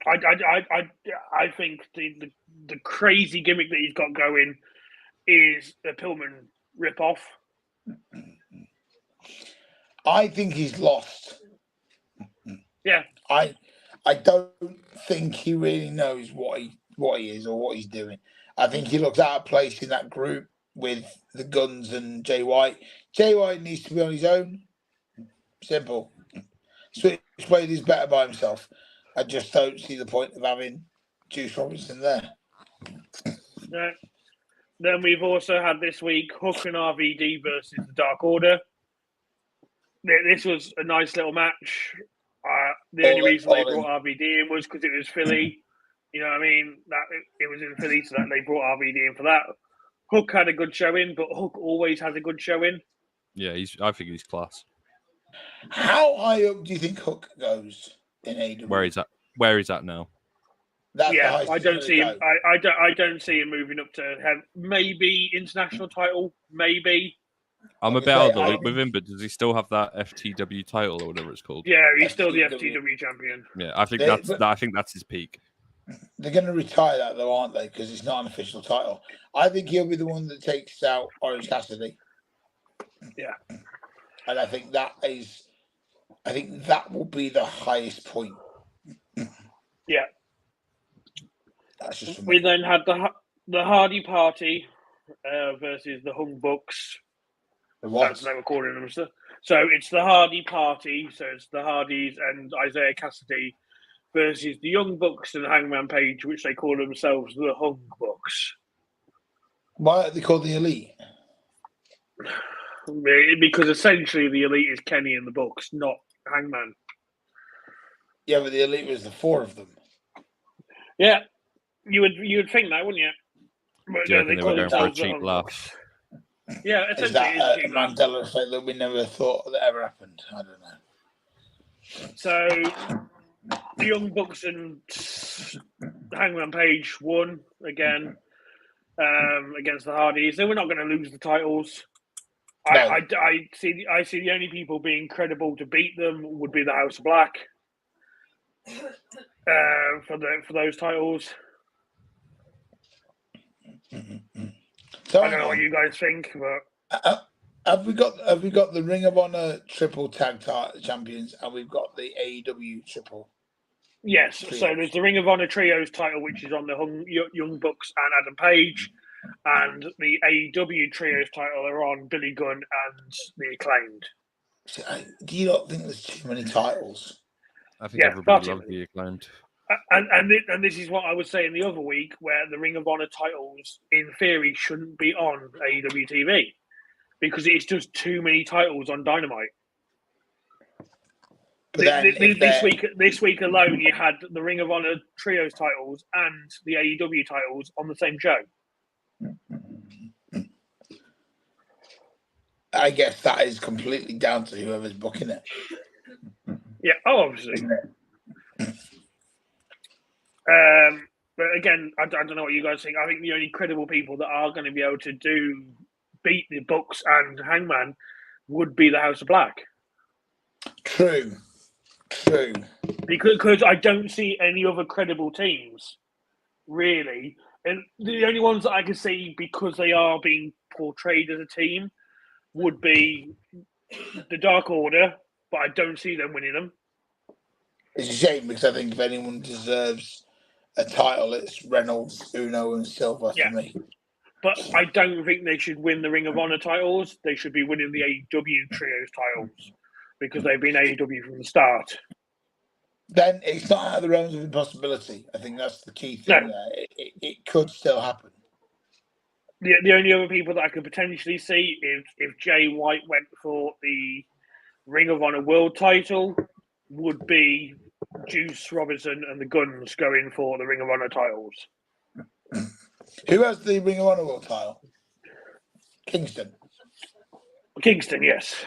I think the crazy gimmick that he's got going is the Pillman ripoff. I think he's lost. Yeah. I don't think he really knows what he is or what he's doing. I think he looks out of place in that group with the Guns and Jay White. Jay White needs to be on his own. Simple. Switchblade is better by himself. I just don't see the point of having Juice Robinson there. Yeah. Then we've also had this week Hook and RVD versus the Dark Order. This was a nice little match. The only reason they brought RVD in was because it was Philly. You know what I mean? That it was in Philly, so that they brought RVD in for that. Hook had a good showing, but Hook always has a good showing. Yeah, I think he's class. How high up do you think Hook goes in AEW? Where he's at now? I don't see him. I don't see him moving up to maybe international title, maybe. I'm a bit out of the loop with him, but does he still have that FTW title or whatever it's called? Yeah, he's still the FTW champion. Yeah, I think that's his peak. They're going to retire that though, aren't they? Because it's not an official title. I think he'll be the one that takes out Orange Cassidy. Yeah, and I think that will be the highest point. Yeah. That's just we then had the Hardy Party versus the Hung Bucks. That's what they were calling them. So it's the Hardy Party. So it's the Hardys and Isaiah Cassidy versus the Young Bucks and Hangman Page, which they call themselves the Hung Bucks. Why are they called the Elite? Because essentially the Elite is Kenny and the Bucks, not Hangman. Yeah, but the Elite was the four of them. Yeah, you would think that, wouldn't you? But do you reckon they were going for a cheap laugh? Yeah, essentially, is that a Mandela effect that we never thought that ever happened? I don't know. So the Young Bucks and Hangman Page won again against the Hardys. They were not going to lose the titles. No. I see the only people being credible to beat them would be the House of Black for those titles. So I don't know what you guys think, but have we got the Ring of Honor triple tag champions, and we've got the AEW triple? Yes. Trios. So there's the Ring of Honor trios title, which is on the Young Bucks and Adam Page, and the AEW trios title are on Billy Gunn and the Acclaimed. So, do you not think there's too many titles? I think everybody loves the Acclaimed. And this is what I was saying the other week, where the Ring of Honor titles, in theory, shouldn't be on AEW TV because it's just too many titles on Dynamite. This week alone, you had the Ring of Honor trios titles and the AEW titles on the same show. I guess that is completely down to whoever's booking it. Yeah, obviously. But again, I don't know what you guys think. I think the only credible people that are going to be able to beat the Bucks and Hangman would be the House of Black. True. Because I don't see any other credible teams, really. And the only ones that I can see, because they are being portrayed as a team, would be the Dark Order, but I don't see them winning them. It's a shame because I think if anyone deserves a title, it's Reynolds, Uno, and Silva for me. But I don't think they should win the Ring of Honor titles. They should be winning the AEW Trios titles because they've been AEW from the start. then it's not out of the realms of impossibility. I think that's the key thing. No. There. It could still happen. The only other people that I could potentially see if Jay White went for the Ring of Honor World title would be Juice Robinson and the Guns going for the Ring of Honor titles. Who has the Ring of Honor World title? Kingston. Kingston, yes.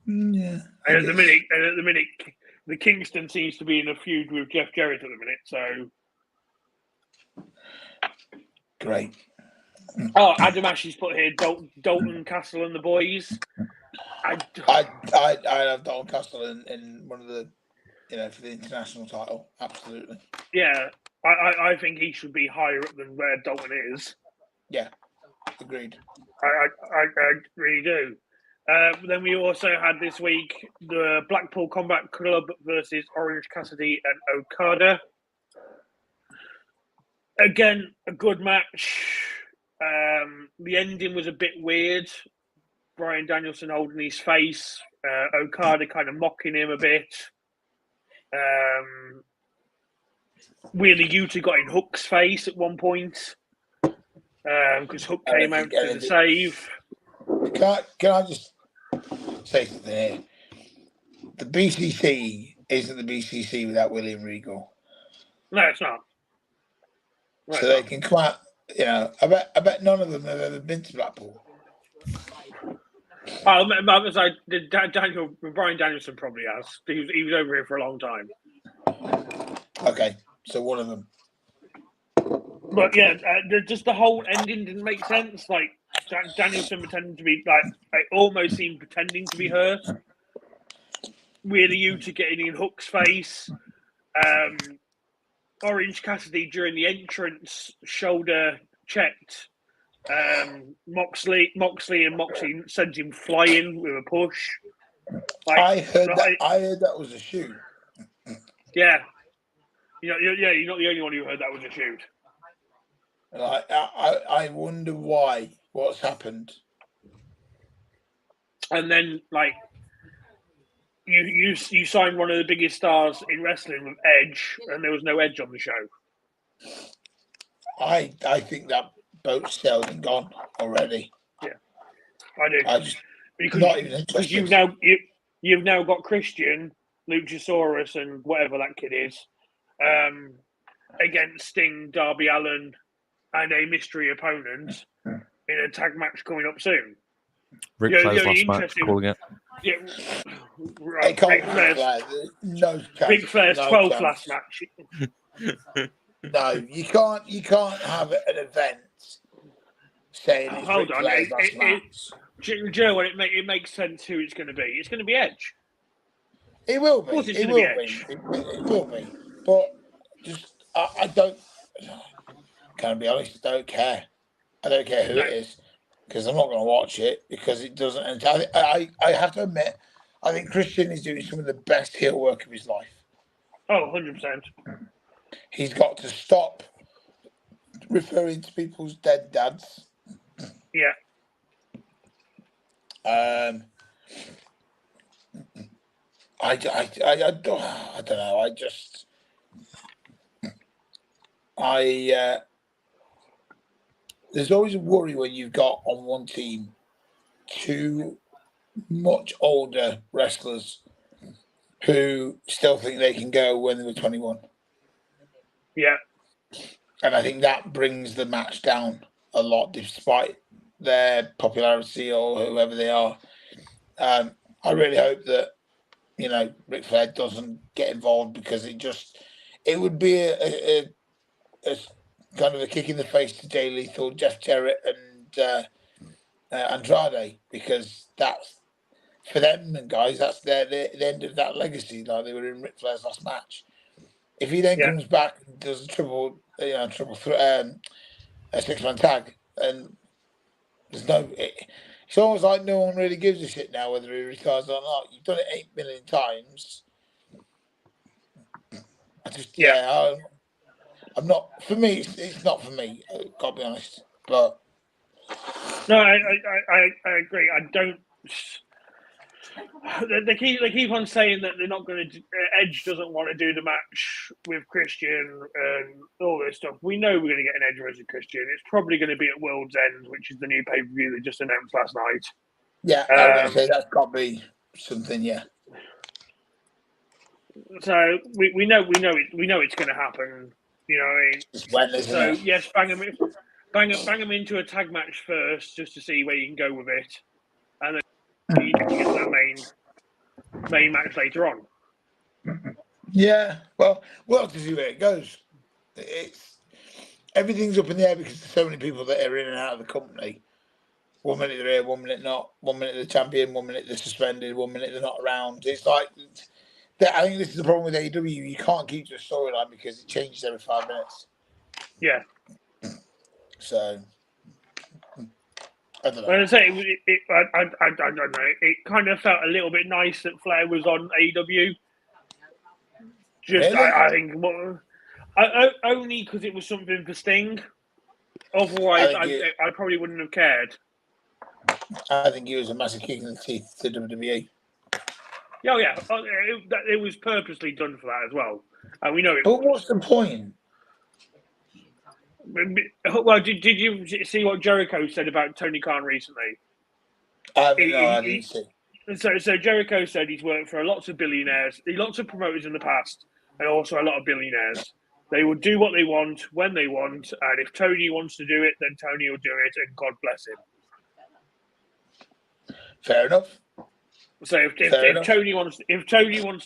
Yeah. And at the minute, the Kingston seems to be in a feud with Jeff Jarrett at the minute. So, Great. Adam Ashley's put here Dalton Castle and the boys. I have Dalton Castle in one of the, for the international title. Absolutely. Yeah, I think he should be higher up than where Dalton is. Yeah, agreed. I really do. Then we also had this week the Blackpool Combat Club versus Orange Cassidy and Okada. Again, a good match. The ending was a bit weird. Bryan Danielson holding his face. Okada kind of mocking him a bit. Wheeler Yuta got in Hook's face at one point because Hook came out to the save. Can I just say something here? The BCC isn't the BCC without William Regal. No, it's not. No, so they can come out. I bet none of them have ever been to Blackpool. I was like, Bryan Danielson probably has. He was over here for a long time. Okay, so one of them. But yeah, just the whole ending didn't make sense. Like Danielson pretending to be it almost seemed pretending to be hurt. Wheeler Yuta getting in Hook's face. Orange Cassidy during the entrance shoulder checked Moxley sent him flying with a push. I heard that was a shoot. Yeah. You're not the only one who heard that was a shoot. I wonder why. What's happened? And then, you signed one of the biggest stars in wrestling with Edge, and there was no Edge on the show. I think that boat's sailed and gone already. Yeah, I do. I just because you've now got Christian, Luchasaurus, and whatever that kid is, against Sting, Darby Allin, and a mystery opponent in a tag match coming up soon. Ric Flair's last match, calling it. Yeah, right. Ric Flair's 12th last match. No, you can't have an event saying it's Ric Flair's last match. Joe, it makes sense who it's going to be. It's going to be Edge. It will be. Of course it's it going will to be Edge. It will be. But just I don't. Can I be honest? I don't care. I don't care who it is because I'm not going to watch it because it doesn't. And I have to admit, I think Christian is doing some of the best heel work of his life. Oh, 100%. He's got to stop referring to people's dead dads. Yeah. I don't know. There's always a worry when you've got on one team two much older wrestlers who still think they can go when they were 21. Yeah. And I think that brings the match down a lot, despite their popularity or whoever they are. I really hope that, Ric Flair doesn't get involved because it would be a kind of a kick in the face to Jay Lethal, Jeff Jarrett, and Andrade, because that's for them and guys. That's the end of that legacy. Like they were in Ric Flair's last match. If he then comes back and does a a 6-man tag, and there's it's almost like no one really gives a shit now whether he retires or not. You've done it 8 million times. I'm not. For me, it's not for me. I've got to be honest. But no, I agree. I don't. They keep on saying that they're not going to. Edge doesn't want to do the match with Christian and all this stuff. We know we're going to get an Edge versus Christian. It's probably going to be at World's End, which is the new pay per view they just announced last night. Yeah, I was going to say that's got to be something. Yeah. So we know it's going to happen. You know what I mean? It's when, isn't So it? yes, bang them into a tag match first, just to see where you can go with it, and then you can get that main match later on. Yeah, well, we'll have to see where it goes. It's everything's up in the air because there's so many people that are in and out of the company. 1 minute they're here, 1 minute not. 1 minute they're champion, 1 minute they're suspended, 1 minute they're not around. It's like I think this is the problem with AEW. You can't keep to a storyline because it changes every 5 minutes. Yeah. So I don't know. When I say I don't know. It kind of felt a little bit nice that Flair was on AEW. Just, Really? I think, only because it was something for Sting. Otherwise, I probably wouldn't have cared. I think he was a massive kick in the teeth to WWE. Oh yeah, it was purposely done for that as well. And we know it. But what's the point? Well, did you see what Jericho said about Tony Khan recently? I didn't see. So Jericho said he's worked for lots of billionaires, lots of promoters in the past, and also a lot of billionaires. They will do what they want when they want, and if Tony wants to do it, then Tony will do it, and God bless him. Fair enough. So if Tony wants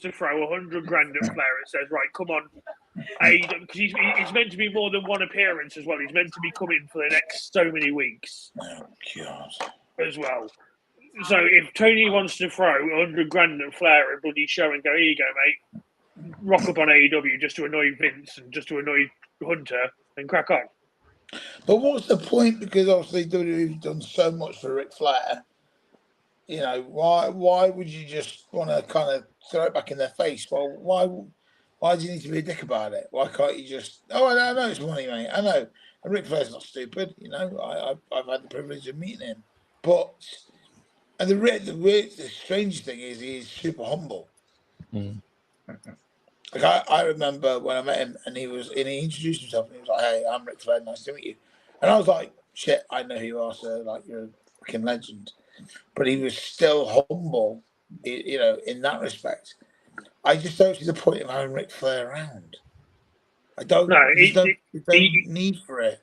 to throw $100,000 at Flair, it says, right, come on, because he's meant to be more than one appearance as well. He's meant to be coming for the next so many weeks. Oh God. As well. So if Tony wants to throw $100,000 at Flair and bloody show and go, here you go, mate, rock up on AEW just to annoy Vince and just to annoy Hunter and crack on. But what's the point? Because obviously WWE's done so much for Ric Flair. You know, why would you just want to kind of throw it back in their face? Well, why do you need to be a dick about it? Why can't you just? Oh, I know it's money, mate. I know. And Ric Flair's not stupid. You know, I've had the privilege of meeting him. But and the strange thing is he's super humble. Mm. Like I remember when I met him and he introduced himself and he was like, "Hey, I'm Ric Flair. Nice to meet you." And I was like, "Shit, I know who you are, sir. Like you're a fucking legend." But he was still humble, you know, in that respect. I just don't see the point of having Ric Flair around. I don't. No, need for it.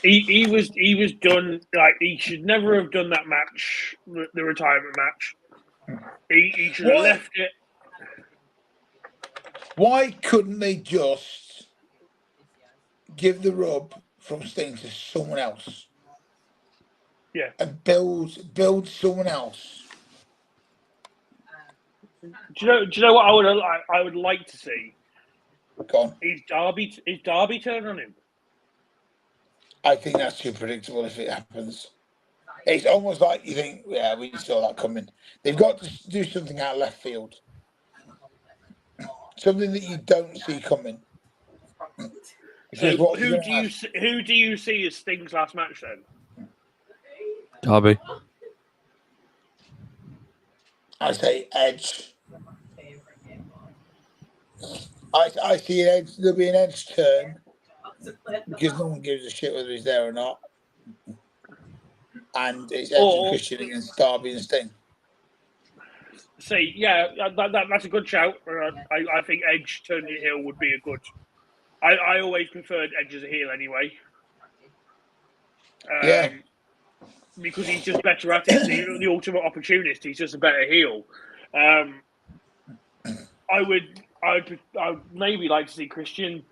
He was done. Like he should never have done that match, the retirement match. He should have left it. Why couldn't they just give the rub from Sting to someone else? Yeah, and build someone else. Do you know what I would like to see? Go on. Is Darby turn on him? I think that's too predictable if it happens. It's almost like you think, yeah, we saw that coming. They've got to do something out of left field. Something that you don't see coming. So who do you see as Sting's last match then? Darby. I say Edge. I see an Edge. There'll be an Edge turn because no one gives a shit whether he's there or not. And it's Edge and Christian against Darby and Sting. See, yeah, that's a good shout. I think Edge turning heel would be a good. I always preferred Edge as a heel anyway. Yeah. Because he's just better at it. The ultimate opportunist. He's just a better heel. I would maybe like to see Christian.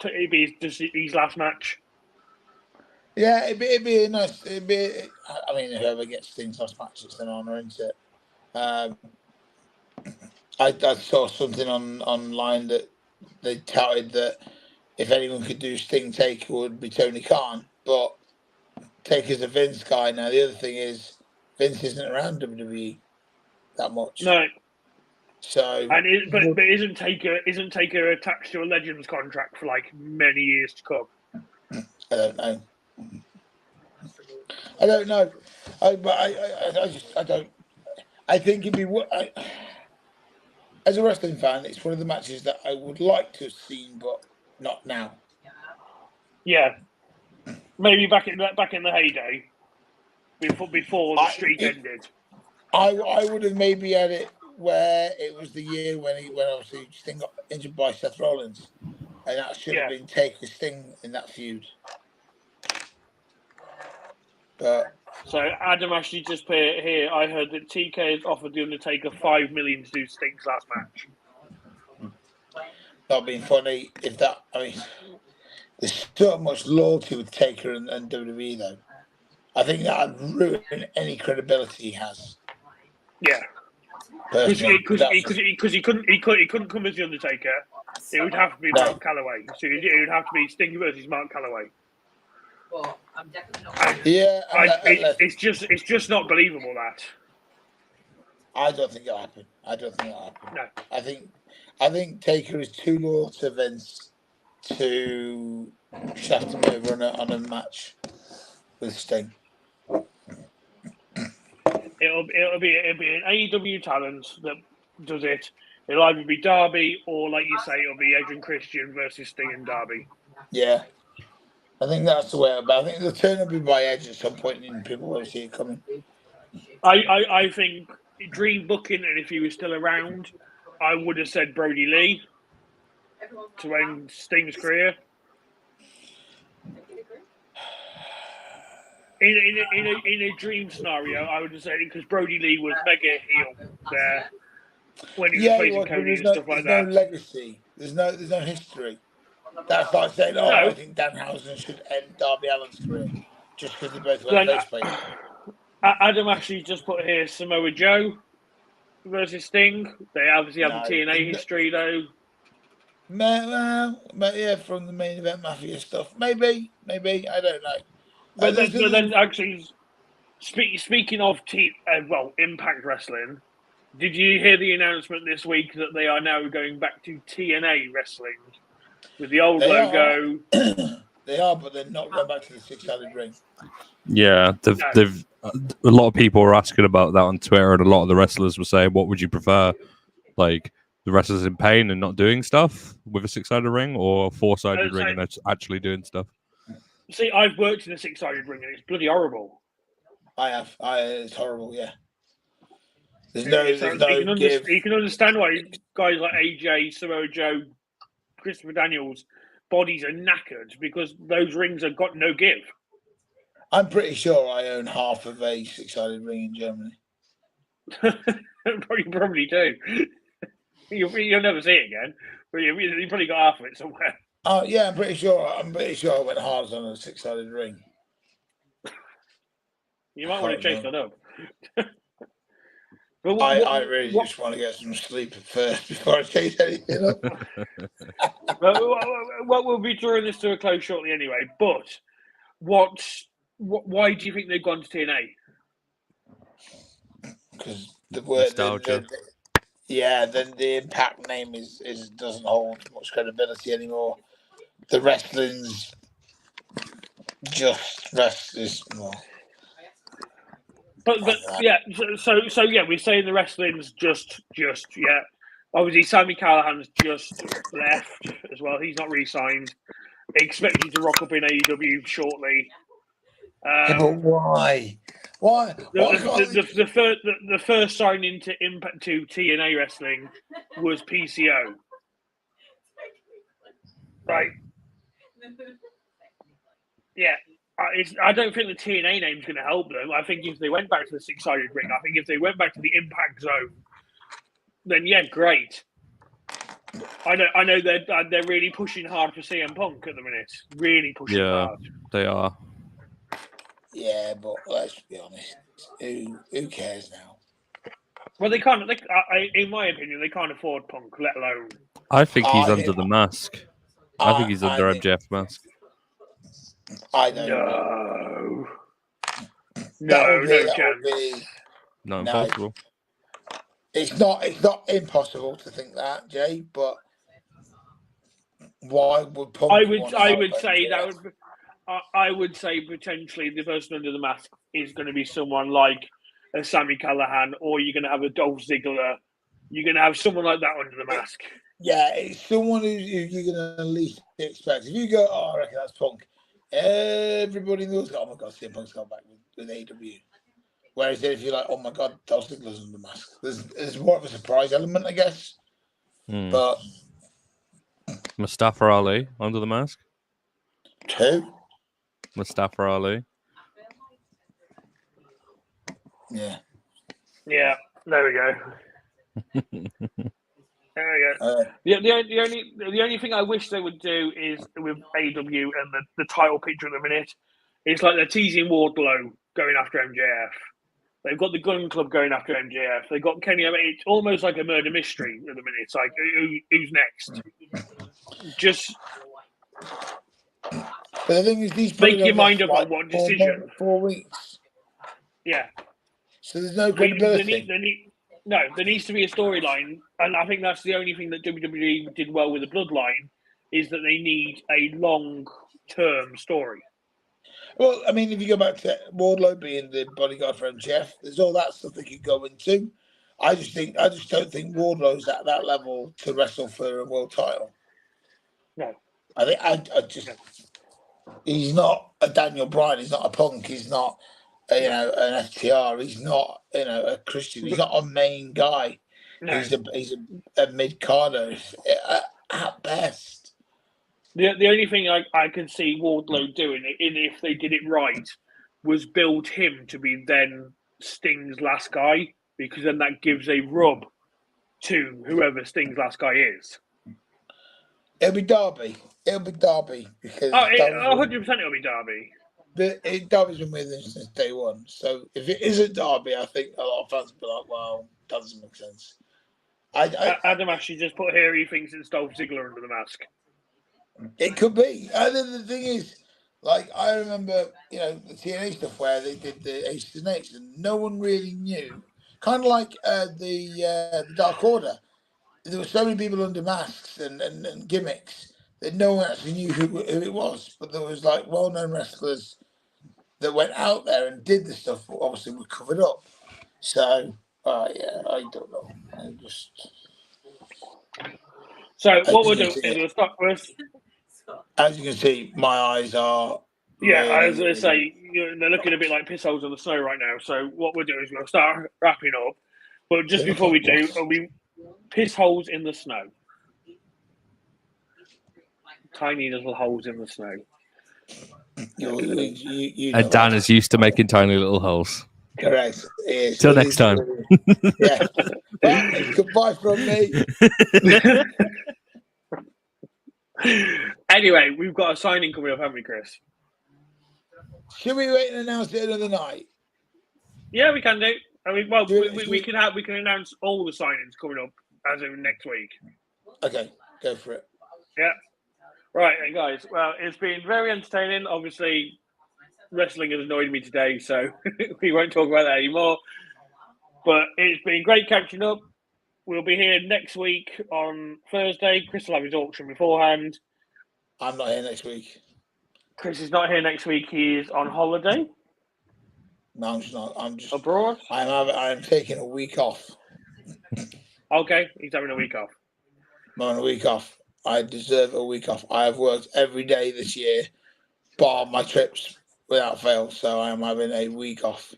It'd be his last match. Yeah, it'd be a nice. I mean, whoever gets Sting's last match, it's an honour, isn't it? I saw something online that they touted that if anyone could do Sting Taker would be Tony Khan, but Taker's a Vince guy now. The other thing is Vince isn't around WWE that much. No. So, but isn't Taker attached to a Legends contract for like many years to come? I don't know. I don't know. I don't. I think it'd be as a wrestling fan, it's one of the matches that I would like to have seen, but not now. Yeah, maybe back in the heyday, before the streak ended. I would have maybe had it where it was the year when obviously Sting got injured by Seth Rollins, and that should have been Taker Sting in that feud. But so Adam actually just put it here. I heard that TK has offered the Undertaker $5 million to do Sting's last match. Not being funny, if that, I mean, there's so much loyalty with Taker and WWE though. I think that would ruin any credibility he has. Yeah, because he couldn't come as the Undertaker. It would have to be Mark Calloway. So it would have to be Sting versus Mark Calloway. Well, I'm definitely not. Yeah, it's just not believable that. I don't think it'll happen. No. I think Taker is too loyal to Vince to shaft him over on a match with Sting. It'll be an AEW talent that does it. It'll either be Darby or, like you say, it'll be Edge and Christian versus Sting and Darby. Yeah, I think that's the way. But I think the turn will be by Edge at some point, and people will see it coming. I think dream booking, and if he was still around, I would have said Brody Lee to end Sting's career. In a dream scenario, I would have said because Brody Lee was mega heel there when he was facing Cody and stuff like that. There's no legacy. There's no history. That's like saying, I think Danhausen should end Darby Allin's career just because they both went face paint. Adam actually just put here Samoa Joe versus Sting. They obviously have the TNA history though. Yeah, from the main event mafia stuff. Maybe I don't know. But then actually, speaking of Impact Wrestling, did you hear the announcement this week that they are now going back to TNA Wrestling with the old logo? They are, but they're not going back to the six-sided ring. Yeah, they've a lot of people were asking about that on Twitter, and a lot of the wrestlers were saying, "What would you prefer, like the wrestlers in pain and not doing stuff with a six-sided ring, or a four-sided ring and actually doing stuff?" See, I've worked in a six-sided ring and it's bloody horrible. I have. It's horrible, yeah. You can understand why guys like AJ, Samoa Joe, Christopher Daniels' bodies are knackered because those rings have got no give. I'm pretty sure I own half of a six-sided ring in Germany. You probably do. You'll never see it again, but you probably got half of it somewhere. Oh yeah, I'm pretty sure I went hard on a six-sided ring. You might want to chase that up. But I really just want to get some sleep first before I chase anything up. Well, we'll be drawing this to a close shortly anyway. But why do you think they've gone to TNA? Because the word nostalgia. Then the Impact name is doesn't hold much credibility anymore. The wrestling's just wrestlers. Well, but yeah, so yeah, we're saying the wrestling's just yeah. Obviously, Sami Callihan's just left as well. He's not re-signed. Expecting to rock up in AEW shortly. But why? Why? The first signing to Impact to TNA Wrestling was PCO. Right. Yeah. I don't think the TNA name's going to help them. I think if they went back to the six-sided ring, I think if they went back to the Impact Zone, then yeah, great. I know they're really pushing hard for CM Punk at the minute. Really pushing hard. They are. Yeah, but let's be honest. Who cares now? Well, they can't. In my opinion, they can't afford Punk, let alone. I think he's under the mask. I think he's under MJF mask. I don't know. No chance. No, impossible. It's not impossible to think that, Jay. But why would Punk? I would say that would. I would say potentially the person under the mask is going to be someone like a Sami Callihan, or you're going to have a Dolph Ziggler. You're going to have someone like that under the mask. Yeah, it's someone who you're going to least expect. If you go, oh, I reckon that's Punk, everybody knows, oh my God, CM Punk's gone back with AEW. Whereas if you're like, oh my God, Dolph Ziggler's under the mask, there's more of a surprise element, I guess. But Mustafa Ali under the mask. who? Mustafa Ali. Yeah. Yeah, there we go. There we go. The only thing I wish they would do is with AEW and the title picture at the minute, it's like they're teasing Wardlow going after MJF. They've got the Gun Club going after MJF. They've got Kenny. I mean, it's almost like a murder mystery at the minute. It's like who's next? Just But the thing is, these make your people mind have up on like what decision. 4 weeks. Yeah. So there's no credibility. There needs to be a storyline, and I think that's the only thing that WWE did well with the Bloodline is that they need a long-term story. Well, I mean, if you go back to Wardlow being the bodyguard for MJF, there's all that stuff they could go into. I just don't think Wardlow's at that level to wrestle for a world title. No, I just he's not a Daniel Bryan. He's not a Punk. He's not an FTR. He's not a Christian. He's not a main guy. no. He's a mid carder at best. The only thing I can see Wardlow doing, if they did it right, was build him to be then Sting's last guy, because then that gives a rub to whoever Sting's last guy is. It'll be Darby. Because 100% it'll be Darby. Darby's been with him since day one. So if it isn't Darby, I think a lot of fans will be like, well, that doesn't make sense. Adam actually just put here he thinks it's Dolph Ziggler under the mask. It could be. And then the thing is, like, I remember, the TNA stuff where they did the Aces and Eights and no one really knew. Kind of like the Dark Order. There were so many people under masks and gimmicks that no one actually knew who it was. But there was, like, well-known wrestlers that went out there and did the stuff, but obviously were covered up. So, I don't know. So what we'll do is we'll start with... As you can see, my eyes are... Yeah, I was going to say, they're looking a bit like piss holes on the snow right now. So what we'll do is we'll start wrapping up. But just before we do, we piss holes in the snow. Tiny little holes in the snow. And Dan is used to making tiny little holes. Correct. Till next time. Yeah. Well, goodbye from me. Anyway, we've got a signing coming up, haven't we, Chris? Should we wait and announce it another night? Yeah, we can do. I mean, well, we can announce all the signings coming up as of next week. Okay, go for it. Yeah. Right, and guys. Well, it's been very entertaining. Obviously, wrestling has annoyed me today, so we won't talk about that anymore. But it's been great catching up. We'll be here next week on Thursday. Chris will have his auction beforehand. I'm not here next week. Chris is not here next week. He is on holiday. No, I'm just not. I'm just abroad. I'm taking a week off. Okay, he's having a week off. I'm on a week off. I deserve a week off. I have worked every day this year, bar my trips without fail. So I am having a week off.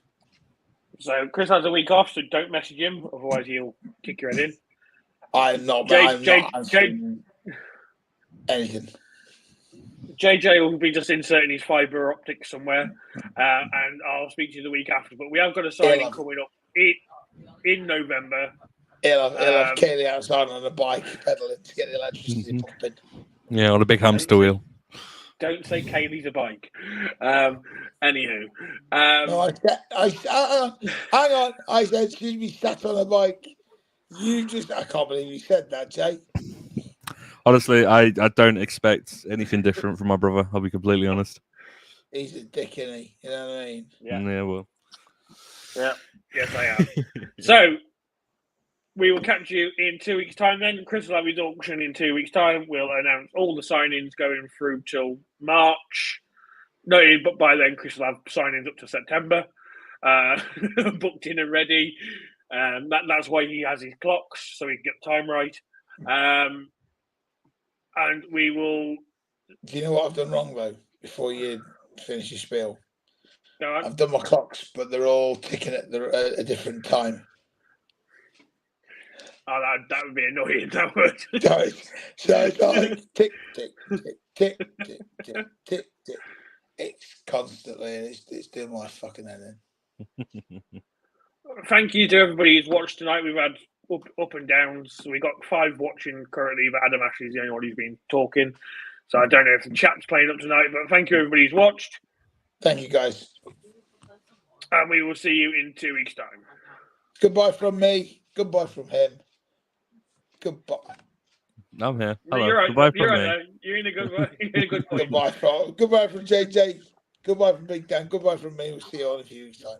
So Chris has a week off, so don't message him, otherwise he'll kick your head in. I'm not answering anything. JJ will be just inserting his fibre optic somewhere, and I'll speak to you the week after. But we have got a signing coming up in November. He'll have Kaylee outside on a bike pedaling to get the electricity pumping. Yeah, on a big hamster wheel. Don't say Kaylee's a bike. Anywho. No, hang on. I said she'd be sat on a bike. I can't believe you said that, Jay. Honestly, I don't expect anything different from my brother. I'll be completely honest. He's a dick, isn't he? You know what I mean? Yeah, well. Yeah. Yes, I am. So, we will catch you in 2 weeks' time then. Chris will have his auction in 2 weeks' time. We'll announce all the signings going through till March. No, but by then, Chris will have signings up to September. booked in and ready. That's why he has his clocks, so he can get the time right. And we will. Do you know what I've done wrong though? Before you finish your spiel, Go on. I've done my clocks, but they're all ticking at a different time. Oh, that would be annoying. That would. So it's like tick, tick, tick, tick, tick, tick, tick, tick. It's constantly, and it's doing my fucking head in. Thank you to everybody who's watched tonight. We've had up and downs. We got 5 watching currently, but Adam Ashley's the only one who's been talking. So I don't know if the chat's playing up tonight, but thank you everybody who's watched. Thank you, guys. And we will see you in 2 weeks' time. Goodbye from me. Goodbye from him. Goodbye. I'm here. Hello. You're right. Goodbye You're from right. me. You're in a good way. You're in a good point. Goodbye from JJ. Goodbye from Big Dan. Goodbye from me. We'll see you all in a few weeks' time.